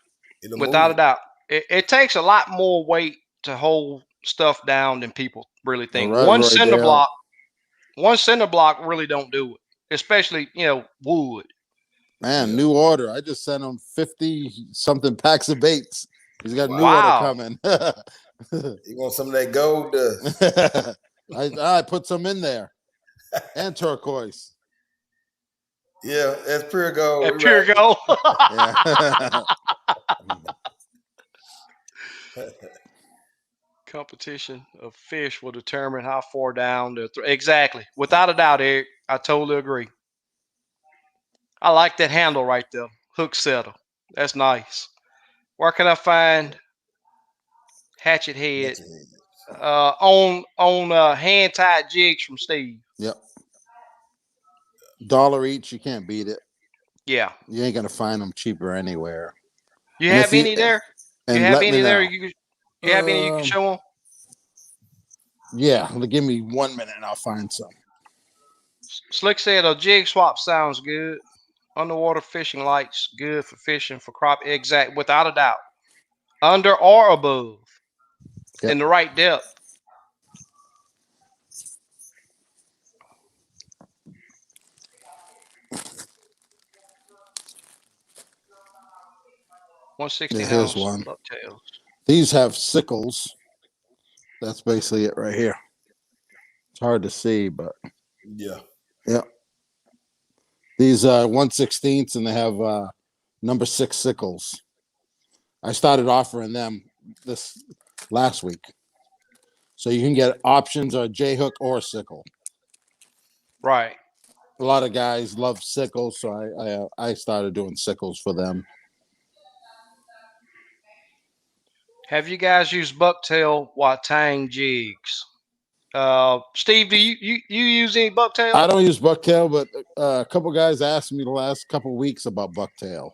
[SPEAKER 2] It'll
[SPEAKER 1] Without
[SPEAKER 2] move.
[SPEAKER 1] a doubt. It takes a lot more weight to hold stuff down than people really think.
[SPEAKER 3] Right,
[SPEAKER 1] one cinder block really don't do it, especially wood.
[SPEAKER 3] Man, new order. I just sent him 50 something packs of baits. He's got new order coming.
[SPEAKER 2] You want some of that gold dust?
[SPEAKER 3] I put some in there, and turquoise.
[SPEAKER 2] Yeah, that's pure gold.
[SPEAKER 1] That's pure gold. Competition of fish will determine how far down they're exactly. Without a doubt, Eric. I totally agree. I like that handle right there. Hook settle. That's nice. Where can I find hatchet head? On hand tied jigs from Steve.
[SPEAKER 3] Yep. $1 each. You can't beat it.
[SPEAKER 1] Yeah.
[SPEAKER 3] You ain't gonna find them cheaper anywhere.
[SPEAKER 1] You have any there? You have any there? You have any you can show them?
[SPEAKER 3] Yeah. Give me 1 minute and I'll find some.
[SPEAKER 1] Slick said a jig swap sounds good. Underwater fishing lights good for fishing for crop. Exact, without a doubt. Under or above. In the right depth.
[SPEAKER 3] Here's one. Bucktails. These have sickles. That's basically it right here. It's hard to see, but
[SPEAKER 2] yeah.
[SPEAKER 3] These 1/16 and they have number 6 sickles. I started offering them this last week, so you can get options or J hook or sickle.
[SPEAKER 1] Right.
[SPEAKER 3] A lot of guys love sickles, so I started doing sickles for them.
[SPEAKER 1] Have you guys used bucktail while tying jigs? Steve, do you use any bucktail?
[SPEAKER 3] I don't use bucktail, but a couple guys asked me the last couple weeks about bucktail.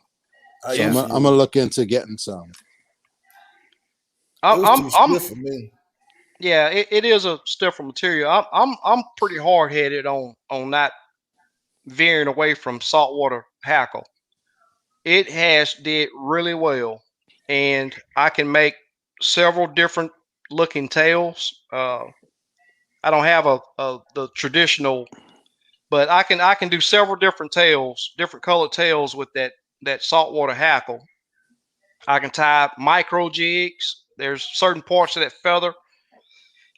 [SPEAKER 3] So I'm gonna look into getting some.
[SPEAKER 2] I'm for me.
[SPEAKER 1] Yeah, it is a stiffer material. I'm pretty hard headed on not veering away from saltwater hackle. It has did really well, and I can make several different looking tails. I don't have the traditional, but I can do several different tails, different colored tails with that saltwater hackle. I can tie micro jigs. There's certain parts of that feather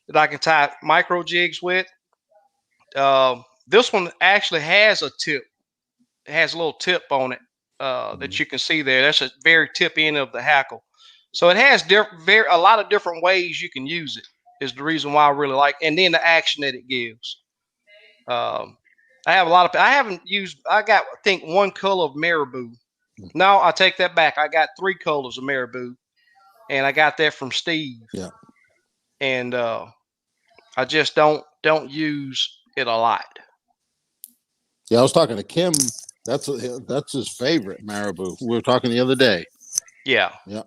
[SPEAKER 1] that I can tie micro jigs with. This one actually has a tip. It has a little tip on it that you can see there. That's a very tip end of the hackle. So it has a lot of different ways you can use it. Is the reason why I really like, and then the action that it gives. I have a lot of. I haven't used. I got I think 1 color of marabou. No, I take that back. I got 3 colors of marabou, and I got that from Steve.
[SPEAKER 3] Yeah.
[SPEAKER 1] And I just don't use it a lot.
[SPEAKER 3] Yeah, I was talking to Kim. That's his favorite marabou. We were talking the other day.
[SPEAKER 1] Yeah.
[SPEAKER 3] Yeah.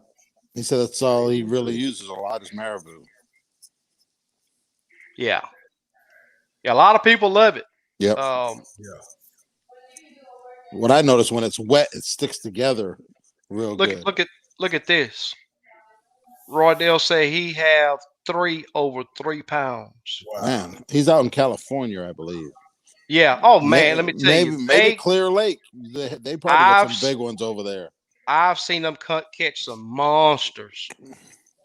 [SPEAKER 3] He said that's all he really uses a lot is marabou.
[SPEAKER 1] Yeah. Yeah, a lot of people love it.
[SPEAKER 3] Yep. What I noticed when it's wet, it sticks together real good.
[SPEAKER 1] Look at this. Roy Dale say he have 3 over 3 pounds.
[SPEAKER 3] Wow. Man, he's out in California, I believe.
[SPEAKER 1] Yeah. Oh man, let me tell you.
[SPEAKER 3] Maybe Clear Lake. They probably got some big ones over there.
[SPEAKER 1] I've seen them catch some monsters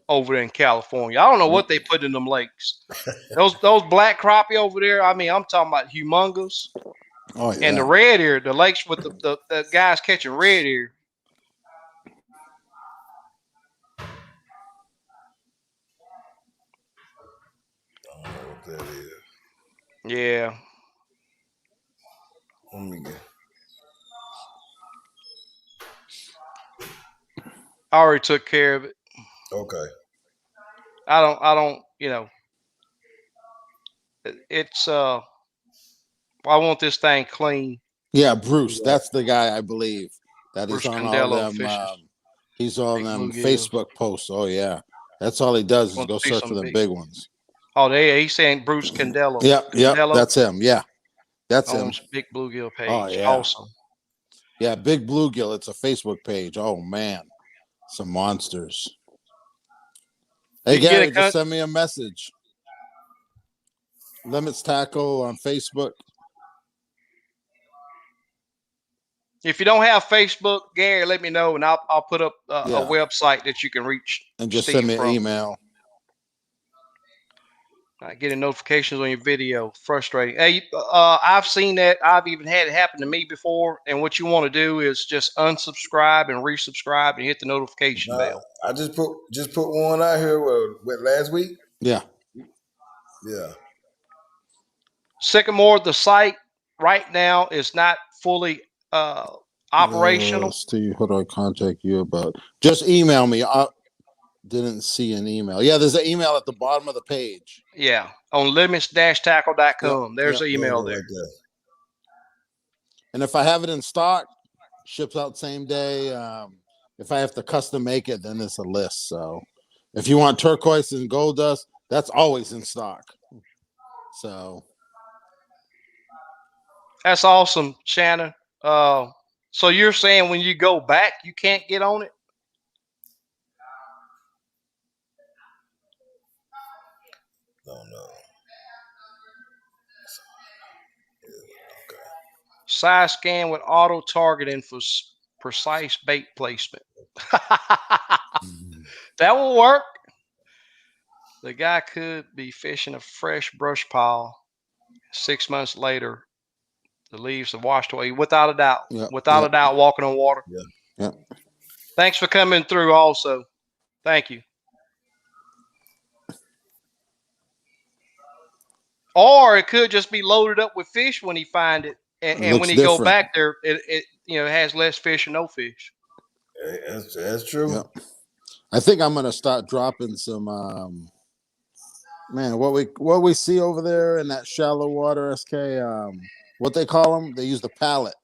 [SPEAKER 1] over there in California. I don't know what they put in them lakes. those black crappie over there. I mean, I'm talking about humongous.
[SPEAKER 3] Oh yeah.
[SPEAKER 1] And the red ear, the lakes with the guys catching red ear. Yeah.
[SPEAKER 2] Let me get.
[SPEAKER 1] I already took care of it.
[SPEAKER 2] Okay.
[SPEAKER 1] I don't, it's I want this thing clean.
[SPEAKER 3] Yeah, Bruce. That's the guy I believe that is
[SPEAKER 1] Bruce
[SPEAKER 3] on all
[SPEAKER 1] Condello
[SPEAKER 3] them.
[SPEAKER 1] fishes.
[SPEAKER 3] He's on
[SPEAKER 1] Big
[SPEAKER 3] them
[SPEAKER 1] bluegills.
[SPEAKER 3] Facebook posts. Oh yeah, that's all he does is
[SPEAKER 1] Want
[SPEAKER 3] go
[SPEAKER 1] to see
[SPEAKER 3] search for
[SPEAKER 1] some
[SPEAKER 3] the big ones.
[SPEAKER 1] Oh, he's saying Bruce Condello.
[SPEAKER 3] Yep,
[SPEAKER 1] Condello
[SPEAKER 3] that's him. Yeah, that's him.
[SPEAKER 1] owns Big Bluegill page.
[SPEAKER 3] Oh yeah,
[SPEAKER 1] Awesome.
[SPEAKER 3] Yeah, Big Bluegill. It's a Facebook page. Oh man, some monsters. Hey Gary, just send me a message. Limits Tackle on Facebook.
[SPEAKER 1] If you don't have Facebook, Gary, let me know, and I'll put up a website that you can reach
[SPEAKER 3] and just
[SPEAKER 1] Steve
[SPEAKER 3] send me an
[SPEAKER 1] from.
[SPEAKER 3] email.
[SPEAKER 1] Getting notifications on your video, frustrating. Hey, I've seen that. I've even had it happen to me before. And what you want to do is just unsubscribe and resubscribe and hit the notification bell.
[SPEAKER 2] I just put one out here with last week.
[SPEAKER 3] Yeah.
[SPEAKER 2] Yeah.
[SPEAKER 1] Sycamore, the site right now is not fully operational.
[SPEAKER 3] Steve, how do I contact you about? Just email me. I didn't see an email. Yeah, there's an email at the bottom of the page.
[SPEAKER 1] Yeah, on limits-tackle.com. There's an email there.
[SPEAKER 3] And if I have it in stock, ships out same day. If I have to custom make it, then it's a list. So if you want turquoise and gold dust, that's always in stock. So
[SPEAKER 1] that's awesome, Shannon. So you're saying when you go back, you can't get on it?
[SPEAKER 2] No.
[SPEAKER 1] Size scan with auto targeting for precise bait placement. That will work. The guy could be fishing a fresh brush pile. 6 months later, the leaves have washed away. Without a doubt. Without a doubt, walking on water.
[SPEAKER 3] Yeah.
[SPEAKER 1] Thanks for coming through also. Thank you. Or it could just be loaded up with fish when he find it. And when he go back there, it has less fish or no fish.
[SPEAKER 2] That's true.
[SPEAKER 3] Yeah. I think I'm gonna start dropping some man, what we see over there in that shallow water, SK, what they call them? They use the pallet.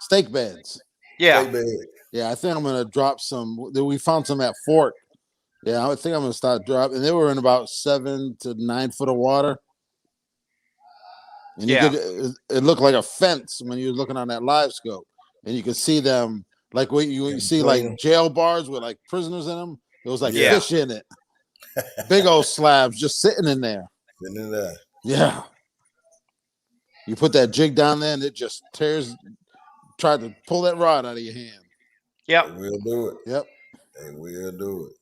[SPEAKER 3] Steak beds.
[SPEAKER 1] Yeah.
[SPEAKER 2] Steak bed.
[SPEAKER 3] Yeah, I think I'm gonna drop some. We found some at Fort. Yeah, I think I'm gonna start dropping. They were in about 7 to 9 foot of water. And it looked like a fence when you were looking on that live scope. And you could see them like what you see like jail bars with like prisoners in them. It was like fish in it. Big old slabs just sitting in there.
[SPEAKER 2] Sitting in there.
[SPEAKER 3] Yeah. You put that jig down there and it just tried to pull that rod out of your hand.
[SPEAKER 1] Yep.
[SPEAKER 2] They will do it.
[SPEAKER 3] Yep.
[SPEAKER 2] They will do it.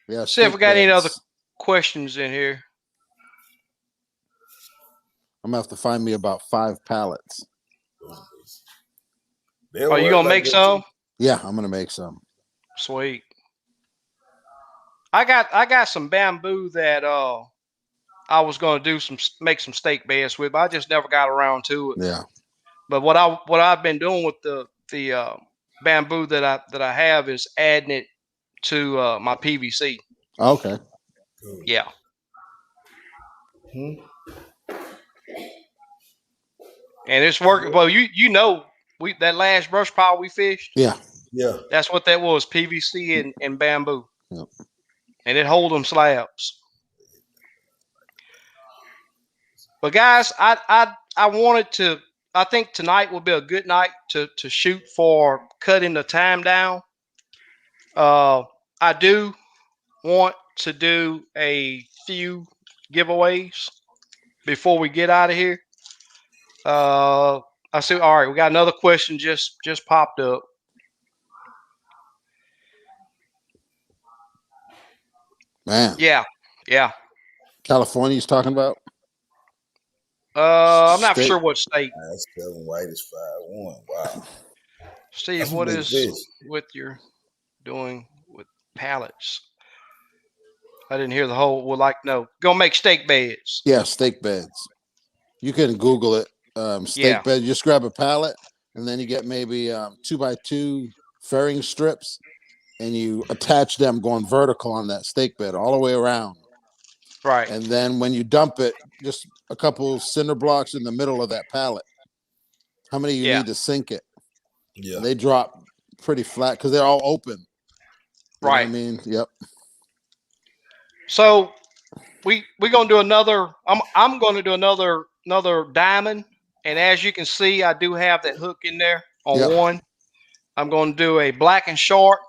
[SPEAKER 3] Yeah.
[SPEAKER 1] See if we got any other questions in here.
[SPEAKER 3] I'm gonna have to find me about 5 pallets.
[SPEAKER 1] Are you gonna make some?
[SPEAKER 3] Yeah, I'm gonna make some.
[SPEAKER 1] Sweet. I got some bamboo that I was gonna make some steak beds with, but I just never got around to it.
[SPEAKER 3] Yeah.
[SPEAKER 1] But what I've been doing with the bamboo that I have is adding it to my PVC.
[SPEAKER 3] Okay.
[SPEAKER 1] Yeah. And it's working. Well, that last brush pile we fished.
[SPEAKER 3] Yeah.
[SPEAKER 2] Yeah.
[SPEAKER 1] That's what that was, PVC and bamboo.
[SPEAKER 3] Yep.
[SPEAKER 1] And it hold them slabs. But guys, I wanted to. I think tonight will be a good night to shoot for cutting the time down. I do want to do a few giveaways before we get out of here. I see. All right, we got another question just popped up.
[SPEAKER 3] Man.
[SPEAKER 1] Yeah.
[SPEAKER 3] California's talking about?
[SPEAKER 1] I'm not sure what state.
[SPEAKER 2] That's Kevin White is 5'1". Wow.
[SPEAKER 1] Steve, what is with your doing with pallets? I didn't hear the whole. Would like no. Gonna make steak beds.
[SPEAKER 3] Yeah, steak beds. You can Google it. Steak bed. You just grab a pallet, and then you get maybe 2x2 fairing strips, and you attach them going vertical on that steak bed all the way around.
[SPEAKER 1] Right.
[SPEAKER 3] And then when you dump it, just a couple cinder blocks in the middle of that pallet. How many you need to sink it?
[SPEAKER 2] Yeah.
[SPEAKER 3] And they drop pretty flat because they're all open. You know what I mean? Yep.
[SPEAKER 1] So we're gonna do another. I'm gonna do another diamond, and as you can see, I do have that hook in there on one. I'm gonna do a black and short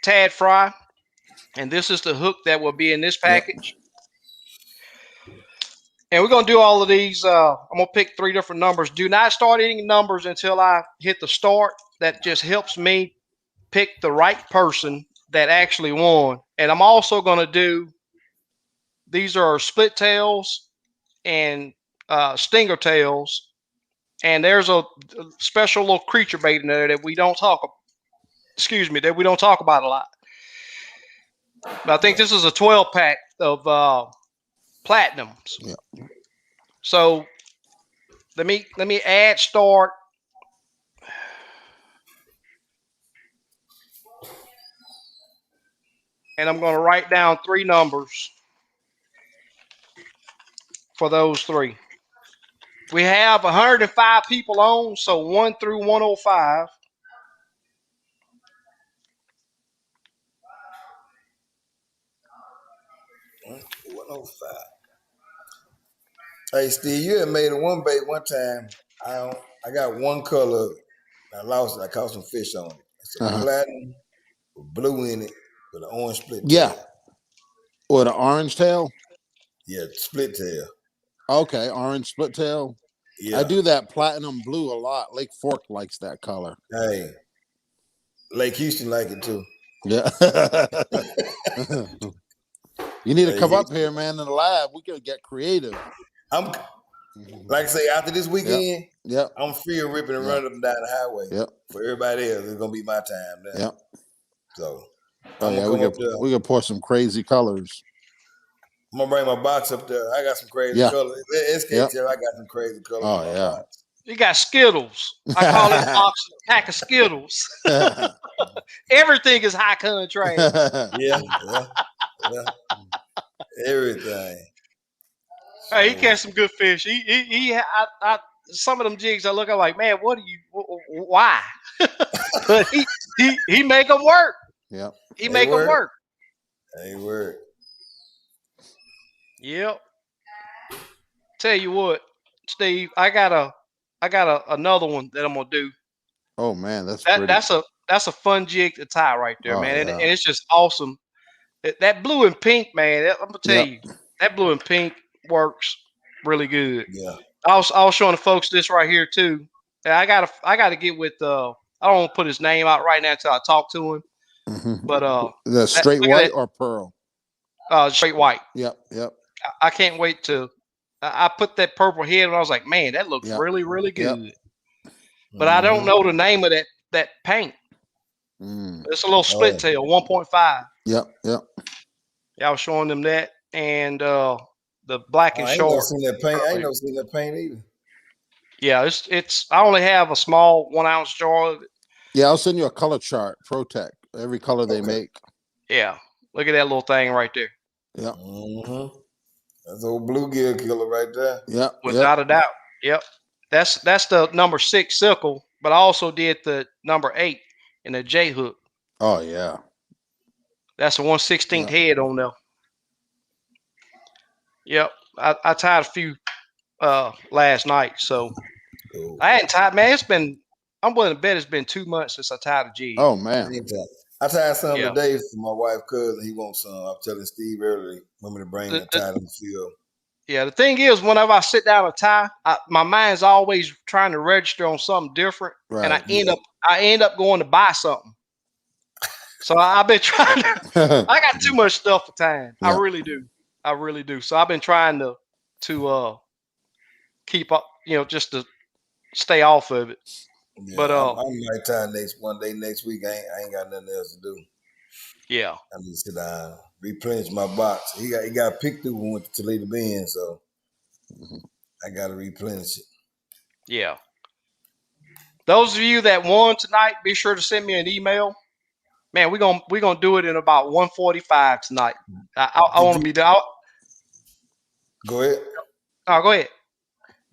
[SPEAKER 1] tad fry, and this is the hook that will be in this package. And we're gonna do all of these. I'm gonna pick 3 different numbers. Do not start any numbers until I hit the start. That just helps me pick the right person that actually won. And I'm also gonna do. These are split tails and stinger tails, and there's a special little creature bait in there that we don't talk. Excuse me, that we don't talk about a lot. But I think this is a 12 pack of platinums.
[SPEAKER 3] Yeah.
[SPEAKER 1] So let me add start. And I'm going to write down 3 numbers for those 3. We have 105 people on, so 1 through 105.
[SPEAKER 2] Hey, Steve, you had made a one bait one time. I got one color. I lost it. I caught some fish on it. It's a platinum with blue in it with an orange split tail.
[SPEAKER 3] Or the orange tail?
[SPEAKER 2] Yeah, split tail.
[SPEAKER 3] Okay, orange split tail. Yeah. I do that platinum blue a lot. Lake Fork likes that color.
[SPEAKER 2] Hey, Lake Houston like it too.
[SPEAKER 3] Yeah. You need to come up here, man, in the lab. We could get creative.
[SPEAKER 2] I'm like I say, after this weekend, I'm free of ripping and running up and down the highway. For everybody else, it's gonna be my time now. So
[SPEAKER 3] we could pour some crazy colors.
[SPEAKER 2] I'm gonna bring my box up there. I got some crazy colors. SK tell I got some crazy colors.
[SPEAKER 3] Oh yeah.
[SPEAKER 2] Box.
[SPEAKER 1] You got Skittles. I call it a pack of Skittles. Everything is high contrast.
[SPEAKER 2] Yeah. Everything.
[SPEAKER 1] Hey, he catch some good fish. I some of them jigs I look at like, man, why? But he make them work.
[SPEAKER 3] Yep.
[SPEAKER 1] He make them work.
[SPEAKER 2] They work.
[SPEAKER 1] Yep. Tell you what, Steve, I got another one that I'm gonna do.
[SPEAKER 3] Oh man, that's
[SPEAKER 1] a fun jig to tie right there, man. And it's just awesome. That blue and pink, man. I'm gonna tell you, that blue and pink works really good.
[SPEAKER 2] Yeah.
[SPEAKER 1] I was showing the folks this right here too. I gotta get with I don't want to put his name out right now until I talk to him. But
[SPEAKER 3] the straight white or pearl?
[SPEAKER 1] Straight white.
[SPEAKER 3] Yep.
[SPEAKER 1] I can't wait to. I put that purple head and I was like, man, that looks really, really good. But I don't know the name of that paint. It's a little split tail, 1.5.
[SPEAKER 3] Yep.
[SPEAKER 1] Yeah, I was showing them that and the black and short.
[SPEAKER 2] I ain't never seen that paint either.
[SPEAKER 1] Yeah, it's. I only have a small 1 ounce jar of it.
[SPEAKER 3] Yeah, I'll send you a color chart. Protect every color they make.
[SPEAKER 1] Yeah, look at that little thing right there.
[SPEAKER 3] Yeah.
[SPEAKER 2] That's old bluegill killer right there.
[SPEAKER 3] Yeah,
[SPEAKER 1] without a doubt. Yep, that's the number 6 sickle, but I also did the number 8 in the J hook.
[SPEAKER 3] Oh yeah,
[SPEAKER 1] that's a 1/16 head on there. Yep, I tied a few last night, so I hadn't tied. Man, I'm willing to bet it's been 2 months since I tied a jig.
[SPEAKER 3] Oh man,
[SPEAKER 2] I tied some today for my wife's cousin. He wants some. I'm telling Steve earlier, want me to bring the tie in the field. Yeah,
[SPEAKER 1] the thing is, whenever I sit down and tie, my mind's always trying to register on something different, and I end up going to buy something. So I've been trying to. I got too much stuff for tying. I really do. So I've been trying to keep up, just to stay off of it.
[SPEAKER 2] Yeah, but I might tie one day next week. I ain't got nothing else to do.
[SPEAKER 1] Yeah,
[SPEAKER 2] I need to sit down. replenish my box. He got picked through when we went to Toledo Bend, so I got to replenish it.
[SPEAKER 1] Yeah. Those of you that won tonight, be sure to send me an email. Man, we're gonna do it in about 1:45 tonight. I want to be there.
[SPEAKER 2] Go ahead.
[SPEAKER 1] Oh, go ahead.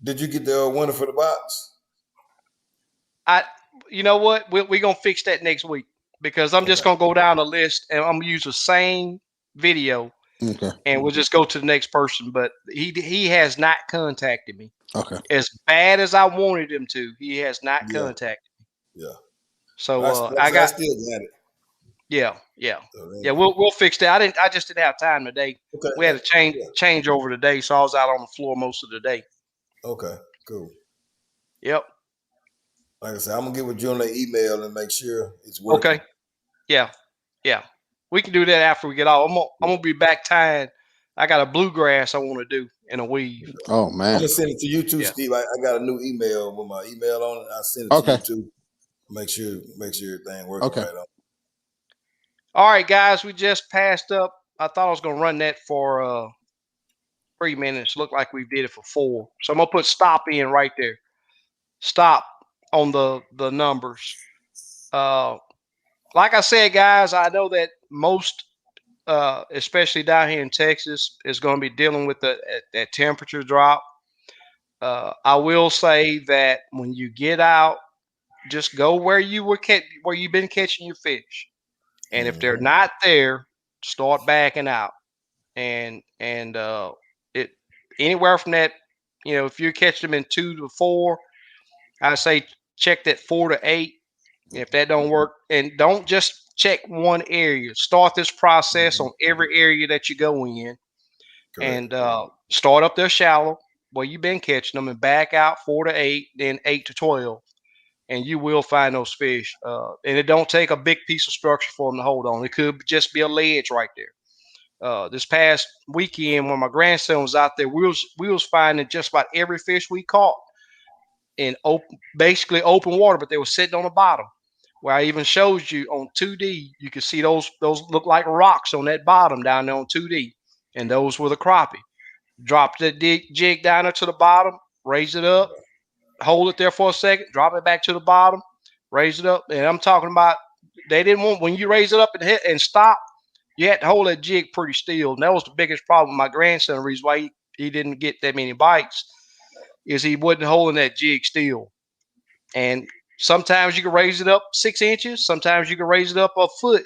[SPEAKER 2] Did you get the winner for the box?
[SPEAKER 1] You know what? We're gonna fix that next week because I'm just gonna go down the list and I'm gonna use the same video.
[SPEAKER 3] Okay.
[SPEAKER 1] And we'll just go to the next person. But he has not contacted me.
[SPEAKER 3] Okay.
[SPEAKER 1] As bad as I wanted him to, he has not contacted me.
[SPEAKER 2] Yeah.
[SPEAKER 1] So
[SPEAKER 2] I still got it.
[SPEAKER 1] Yeah. We'll fix that. I just didn't have time today.
[SPEAKER 2] Okay.
[SPEAKER 1] We had a change over today, so I was out on the floor most of the day.
[SPEAKER 2] Okay. Cool.
[SPEAKER 1] Yep.
[SPEAKER 2] Like I said, I'm gonna get with you on the email and make sure it's working.
[SPEAKER 1] Okay. Yeah. We can do that after we get off. I'm gonna be back tying. I got a bluegrass I want to do in a weave.
[SPEAKER 3] Oh man.
[SPEAKER 2] I'm gonna send it to you too, Steve. I got a new email with my email on it. I'll send it to you too. Make sure everything works right on.
[SPEAKER 1] All right, guys, we just passed up. I thought I was gonna run that for 3 minutes. Looked like we did it for 4. So I'm gonna put stop in right there. Stop on the numbers. Like I said, guys, I know that most, especially down here in Texas, is going to be dealing with that temperature drop. I will say that when you get out, just go where you've been catching your fish, and if they're not there, start backing out. And it anywhere from that, if you catch them in 2 to 4, I say check that 4 to 8. If that don't work, and don't just check one area. Start this process on every area that you go in. Correct. And start up there shallow where you've been catching them and back out 4 to 8, then 8 to 12. And you will find those fish. And it don't take a big piece of structure for them to hold on. It could just be a ledge right there. This past weekend when my grandson was out there, we was finding just about every fish we caught in basically open water, but they were sitting on the bottom. Where I even showed you on 2D, you can see those look like rocks on that bottom down there on 2D, and those were the crappie. Drop the jig down there to the bottom, raise it up, hold it there for a second, drop it back to the bottom, raise it up, and I'm talking about they didn't want when you raise it up and hit and stop, you had to hold that jig pretty still, and that was the biggest problem with my grandson. The reason why he didn't get that many bites is he wasn't holding that jig still, and sometimes you can raise it up 6 inches. Sometimes you can raise it up a foot.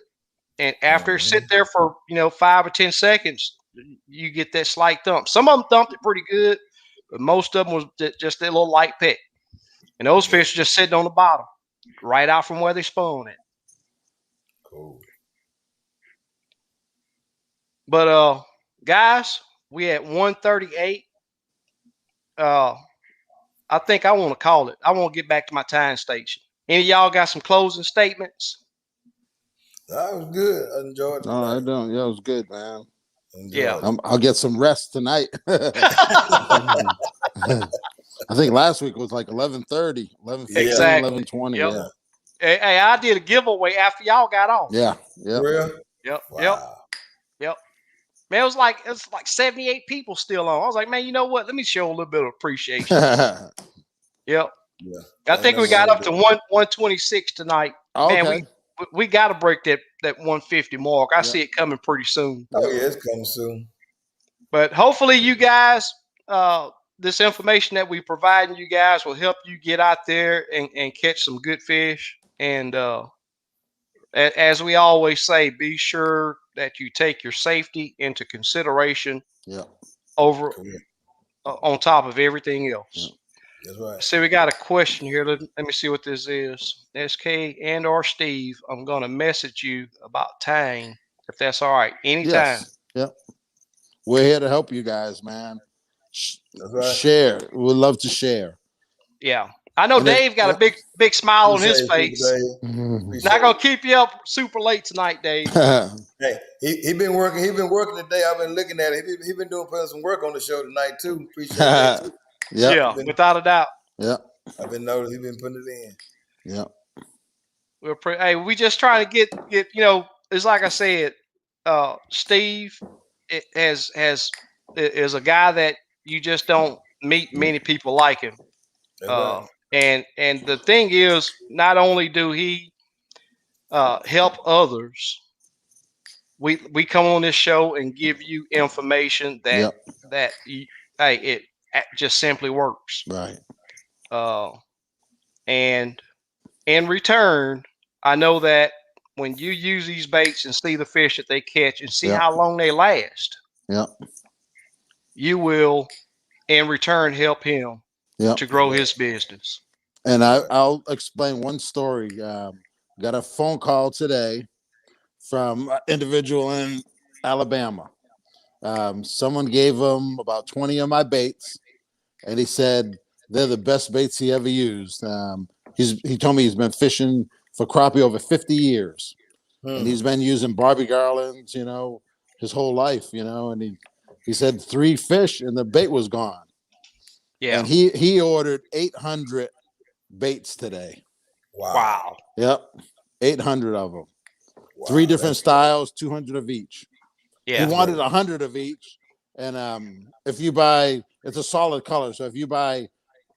[SPEAKER 1] And after it sit there for 5 or 10 seconds, you get that slight thump. Some of them thumped it pretty good, but most of them was just that little light peck. And those fish are just sitting on the bottom, right out from where they spawn at.
[SPEAKER 2] Cool.
[SPEAKER 1] But guys, we at 1:38. I think I want to call it. I want to get back to my time station. Any of y'all got some closing statements?
[SPEAKER 2] That was good. I enjoyed it.
[SPEAKER 3] No, I don't. Yeah, it was good, man.
[SPEAKER 1] Yeah.
[SPEAKER 3] I'll get some rest tonight. I think last week was like 11:30, 11:15,
[SPEAKER 1] exactly.
[SPEAKER 3] 11:20.
[SPEAKER 1] Yep.
[SPEAKER 3] Yeah.
[SPEAKER 1] Hey, I did a giveaway after y'all got off.
[SPEAKER 3] Yeah. Yep.
[SPEAKER 2] Real?
[SPEAKER 1] Yep.
[SPEAKER 2] Wow.
[SPEAKER 1] Yep. Man, it was like 78 people still on. I was like, man, you know what? Let me show a little bit of appreciation. Yep.
[SPEAKER 2] Yeah.
[SPEAKER 1] I think we got up to 126 tonight.
[SPEAKER 3] Okay.
[SPEAKER 1] Man, we got to break that 150 mark. I see it coming pretty soon.
[SPEAKER 2] Oh yeah, it's coming soon.
[SPEAKER 1] But hopefully, you guys, this information that we providing you guys will help you get out there and catch some good fish. And as we always say, be sure that you take your safety into consideration.
[SPEAKER 3] Yeah.
[SPEAKER 1] Over on top of everything else.
[SPEAKER 2] Yeah. That's right.
[SPEAKER 1] So we got a question here. Let me see what this is. SK and or Steve, I'm going to message you about tying, if that's all right. Anytime.
[SPEAKER 3] Yes. Yep. We're here to help you guys, man.
[SPEAKER 2] That's right.
[SPEAKER 3] Share. We'd love to share.
[SPEAKER 1] Yeah. I know Dave got a big smile on his face. Not gonna keep you up super late tonight, Dave.
[SPEAKER 2] Hey, he been working. He been working today. I've been looking at it. He been putting some work on the show tonight too. Appreciate that too.
[SPEAKER 1] Yeah, without a doubt.
[SPEAKER 3] Yeah,
[SPEAKER 2] I've been noticing. He been putting it in.
[SPEAKER 3] Yeah.
[SPEAKER 1] We just trying to get. It's like I said. Steve is a guy that you just don't meet many people like him.
[SPEAKER 2] That's right.
[SPEAKER 1] And the thing is, not only do he help others, we come on this show and give you information that hey, it just simply works.
[SPEAKER 3] Right.
[SPEAKER 1] And in return, I know that when you use these baits and see the fish that they catch and see how long they last, you will in return help him to grow his business.
[SPEAKER 3] And I'll explain one story. Got a phone call today from an individual in Alabama. Someone gave him about 20 of my baits, and he said they're the best baits he ever used. He told me he's been fishing for crappie over 50 years, and he's been using Barbie garlands, his whole life, and he said 3 fish and the bait was gone.
[SPEAKER 1] Yeah.
[SPEAKER 3] And he ordered 800 baits today.
[SPEAKER 2] Wow.
[SPEAKER 3] Yep. 800 of them. Wow, 3 different styles, 200 of each. Yeah. He wanted 100 of each. And if you buy, it's a solid color. So if you buy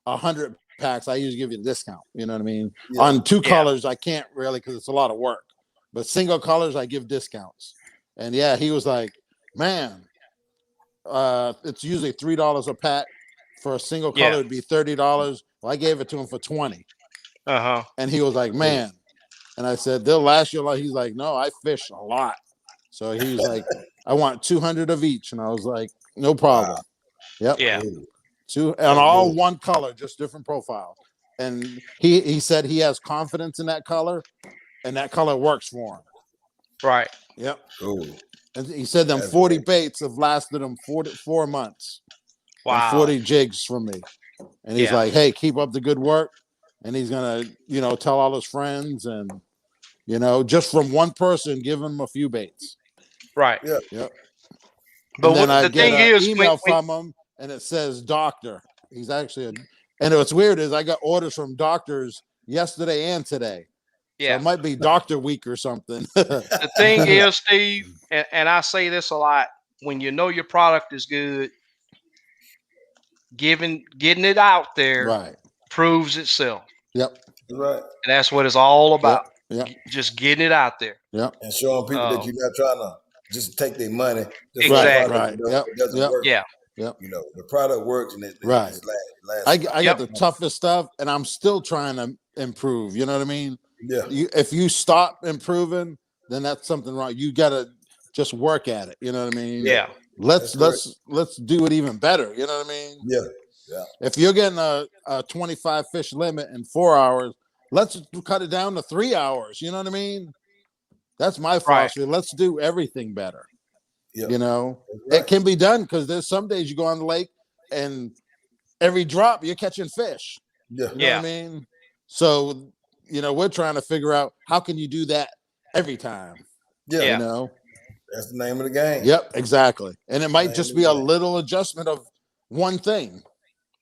[SPEAKER 3] 100 packs, I usually give you a discount. You know what I mean? Yeah. On 2 colors, I can't really because it's a lot of work. But single colors, I give discounts. And yeah, he was like, man, it's usually $3 a pack. For a single color, it'd be $30. Well, I gave it to him for 20. And he was like, man. And I said, they'll last you a lot. He's like, no, I fish a lot. So he was like, I want 200 of each. And I was like, no problem. Yep.
[SPEAKER 1] Yeah.
[SPEAKER 3] 2 and all one color, just different profile. And he said he has confidence in that color, and that color works for him.
[SPEAKER 1] Right.
[SPEAKER 3] Yep. Cool. And he said them 40 baits have lasted him 4 months. Wow. 40 jigs from me. And he's like, hey, keep up the good work. And he's going to, tell all his friends and, just from one person, give him a few baits.
[SPEAKER 1] Right.
[SPEAKER 3] Yeah. Yep.
[SPEAKER 1] But then I get an
[SPEAKER 3] email from him and it says doctor. He's actually and what's weird is I got orders from doctors yesterday and today. Yeah. So it might be doctor week or something.
[SPEAKER 1] The thing is, Steve, and I say this a lot, when you know your product is good, getting it out there proves itself.
[SPEAKER 3] Yep.
[SPEAKER 2] Right.
[SPEAKER 1] And that's what it's all about. Yep. Just getting it out there.
[SPEAKER 3] Yep.
[SPEAKER 2] And showing people that you're not trying to just take their money.
[SPEAKER 1] Exactly.
[SPEAKER 3] Right.
[SPEAKER 2] It doesn't work.
[SPEAKER 1] Yeah.
[SPEAKER 3] Yep.
[SPEAKER 2] The product works and it lasts.
[SPEAKER 3] I got the toughest stuff and I'm still trying to improve. You know what I mean?
[SPEAKER 2] Yeah.
[SPEAKER 3] If you stop improving, then that's something wrong. You got to just work at it. You know what I mean?
[SPEAKER 1] Yeah.
[SPEAKER 3] Let's do it even better. You know what I mean?
[SPEAKER 2] Yeah. Yeah.
[SPEAKER 3] If you're getting a 25 fish limit in 4 hours, let's cut it down to 3 hours. You know what I mean? That's my philosophy. Right. Let's do everything better. Yeah. It can be done because there's some days you go on the lake and every drop you're catching fish.
[SPEAKER 2] Yeah.
[SPEAKER 3] You know what I mean? So, we're trying to figure out how can you do that every time.
[SPEAKER 2] Yeah. That's the name of the game.
[SPEAKER 3] Yep, exactly. And it might just be a little adjustment of one thing.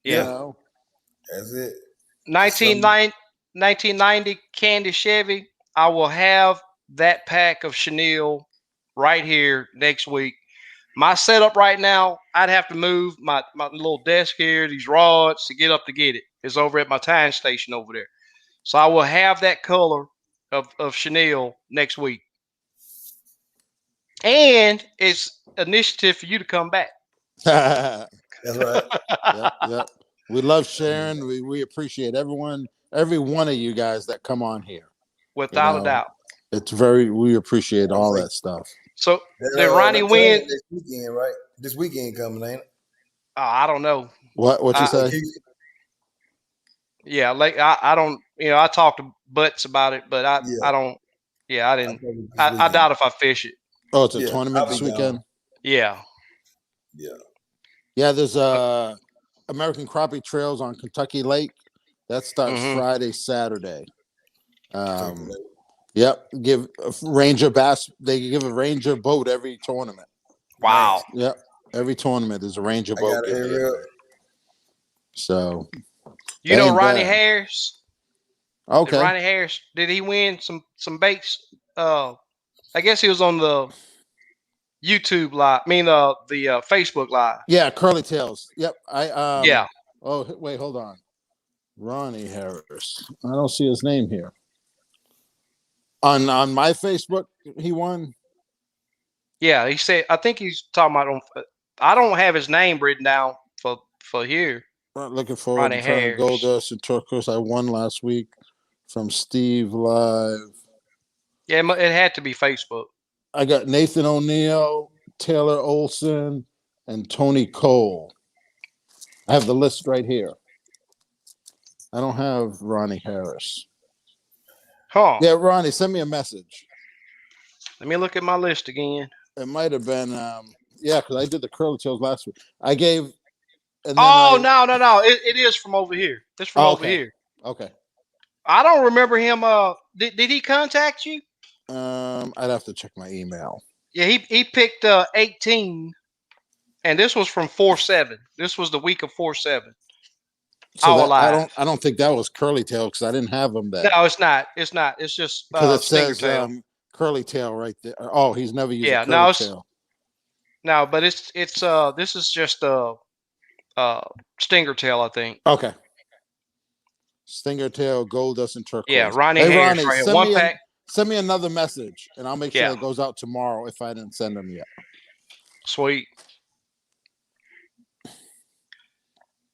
[SPEAKER 1] Yeah.
[SPEAKER 2] That's it.
[SPEAKER 1] 1990 Candy Chevy. I will have that pack of chenille right here next week. My setup right now, I'd have to move my little desk here, these rods to get up to get it. It's over at my time station over there. So I will have that color of chenille next week. And it's initiative for you to come back.
[SPEAKER 2] That's right.
[SPEAKER 3] Yep. We love sharing. We appreciate every one of you guys that come on here.
[SPEAKER 1] Without a doubt.
[SPEAKER 3] We appreciate all that stuff.
[SPEAKER 1] So did Ronnie win
[SPEAKER 2] this weekend, right? This weekend coming, ain't it?
[SPEAKER 1] I don't know.
[SPEAKER 3] What you say?
[SPEAKER 1] Yeah, like I don't, I talked to Butts about it, but I don't. Yeah, I didn't. I doubt if I fish it.
[SPEAKER 3] Oh, it's a tournament this weekend.
[SPEAKER 2] Down.
[SPEAKER 1] Yeah.
[SPEAKER 3] Yeah. There's American Crappie Trails on Kentucky Lake. That starts Friday, Saturday. Yep. Give a Ranger bass. They give a Ranger boat every tournament.
[SPEAKER 1] Wow.
[SPEAKER 3] Yep. Every tournament is a Ranger boat. So.
[SPEAKER 1] Ronnie Harris.
[SPEAKER 3] Okay.
[SPEAKER 1] Ronnie Harris, did he win some baits? I guess he was on the YouTube live. I mean, the Facebook live.
[SPEAKER 3] Yeah, Curly Tails. Yep.
[SPEAKER 1] Yeah.
[SPEAKER 3] Oh, wait, hold on. Ronnie Harris. I don't see his name here. On my Facebook, he won.
[SPEAKER 1] Yeah, he said. I think he's talking about. I don't have his name written down for here.
[SPEAKER 3] Looking forward
[SPEAKER 1] Ronnie
[SPEAKER 3] to trying
[SPEAKER 1] Harris.
[SPEAKER 3] Gold Dust and Turquoise. I won last week from Steve Live.
[SPEAKER 1] Yeah, it had to be Facebook.
[SPEAKER 3] I got Nathan O'Neill, Taylor Olson, and Tony Cole. I have the list right here. I don't have Ronnie Harris.
[SPEAKER 1] Huh.
[SPEAKER 3] Yeah, Ronnie, send me a message.
[SPEAKER 1] Let me look at my list again.
[SPEAKER 3] It might have been, yeah, because I did the Curly Tails last week. I gave. And then
[SPEAKER 1] no. It is from over here. It's from over here.
[SPEAKER 3] Okay.
[SPEAKER 1] I don't remember him. Did he contact you?
[SPEAKER 3] I'd have to check my email.
[SPEAKER 1] Yeah, he picked 18, and this was from 4/7. This was the week of 4/7.
[SPEAKER 3] So I don't think that was Curly Tail because I didn't have him there.
[SPEAKER 1] No, it's not. It's not. It's just
[SPEAKER 3] because it
[SPEAKER 1] Stinger
[SPEAKER 3] says
[SPEAKER 1] Tail.
[SPEAKER 3] Curly Tail right there. Oh, he's never used
[SPEAKER 1] Yeah,
[SPEAKER 3] a Curly Tail.
[SPEAKER 1] No, but it's this is just Stinger Tail, I think.
[SPEAKER 3] Okay. Stinger Tail, Gold Dust, and Turquoise.
[SPEAKER 1] Yeah, Ronnie Harris right here. One pack.
[SPEAKER 3] Send me another message, and I'll make sure it goes out tomorrow if I didn't send them yet.
[SPEAKER 1] Sweet.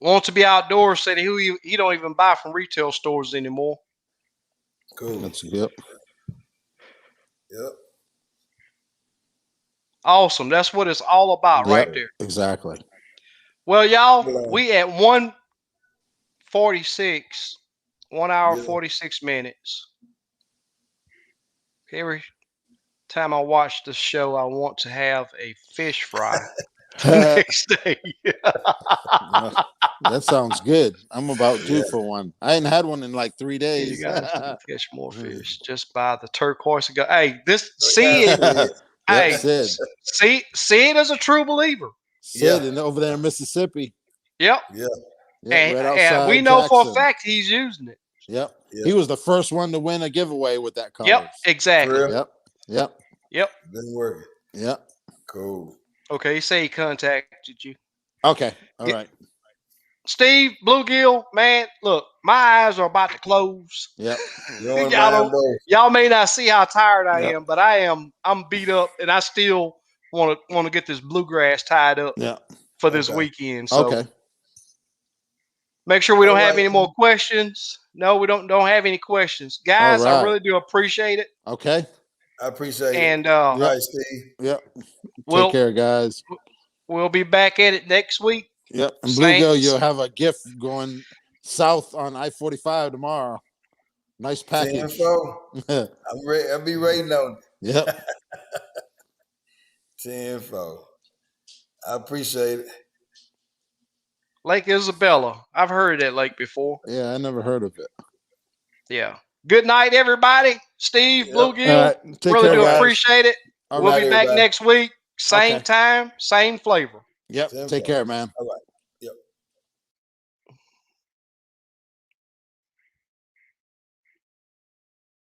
[SPEAKER 1] Wants to be outdoors. Said he don't even buy from retail stores anymore.
[SPEAKER 2] Cool.
[SPEAKER 3] That's yep.
[SPEAKER 2] Yep.
[SPEAKER 1] Awesome. That's what it's all about right there.
[SPEAKER 3] Exactly.
[SPEAKER 1] Well, y'all, we at 1:46, 1 hour 46 minutes. Every time I watch the show, I want to have a fish fry the next day.
[SPEAKER 3] That sounds good. I'm about due for one. I ain't had one in like 3 days.
[SPEAKER 1] You guys can fish more fish. Just buy the turquoise and go. Hey, Sid is a true believer.
[SPEAKER 3] Sid and over there in Mississippi.
[SPEAKER 1] Yep.
[SPEAKER 2] Yeah.
[SPEAKER 1] And we know for a fact he's using it.
[SPEAKER 3] Yep. He was the first one to win a giveaway with that color.
[SPEAKER 1] Yep. Exactly.
[SPEAKER 3] Yep.
[SPEAKER 2] Been working.
[SPEAKER 3] Yep.
[SPEAKER 2] Cool.
[SPEAKER 1] Okay. He said he contacted you.
[SPEAKER 3] Okay. All right.
[SPEAKER 1] Steve, Bluegill, man, look, my eyes are about to close.
[SPEAKER 3] Yep.
[SPEAKER 1] Y'all may not see how tired I am, but I'm beat up, and I still want to get this bluegrass tied up for this weekend. So make sure we don't have any more questions. No, we don't have any questions. Guys, I really do appreciate it.
[SPEAKER 3] Okay.
[SPEAKER 2] I appreciate it.
[SPEAKER 1] And
[SPEAKER 2] all right, Steve.
[SPEAKER 3] Yep. Take care, guys.
[SPEAKER 1] We'll be back at it next week.
[SPEAKER 3] Yep. And Bluegill, you'll have a gift going south on I-45 tomorrow. Nice package.
[SPEAKER 2] I'm ready. I'll be waiting on it.
[SPEAKER 3] Yep.
[SPEAKER 2] 10-4. I appreciate it.
[SPEAKER 1] Lake Isabella. I've heard of that lake before.
[SPEAKER 3] Yeah, I never heard of it.
[SPEAKER 1] Yeah. Good night, everybody. Steve, Bluegill. Really do appreciate it. We'll be back next week. Same time, same flavor.
[SPEAKER 3] Yep. Take care, man.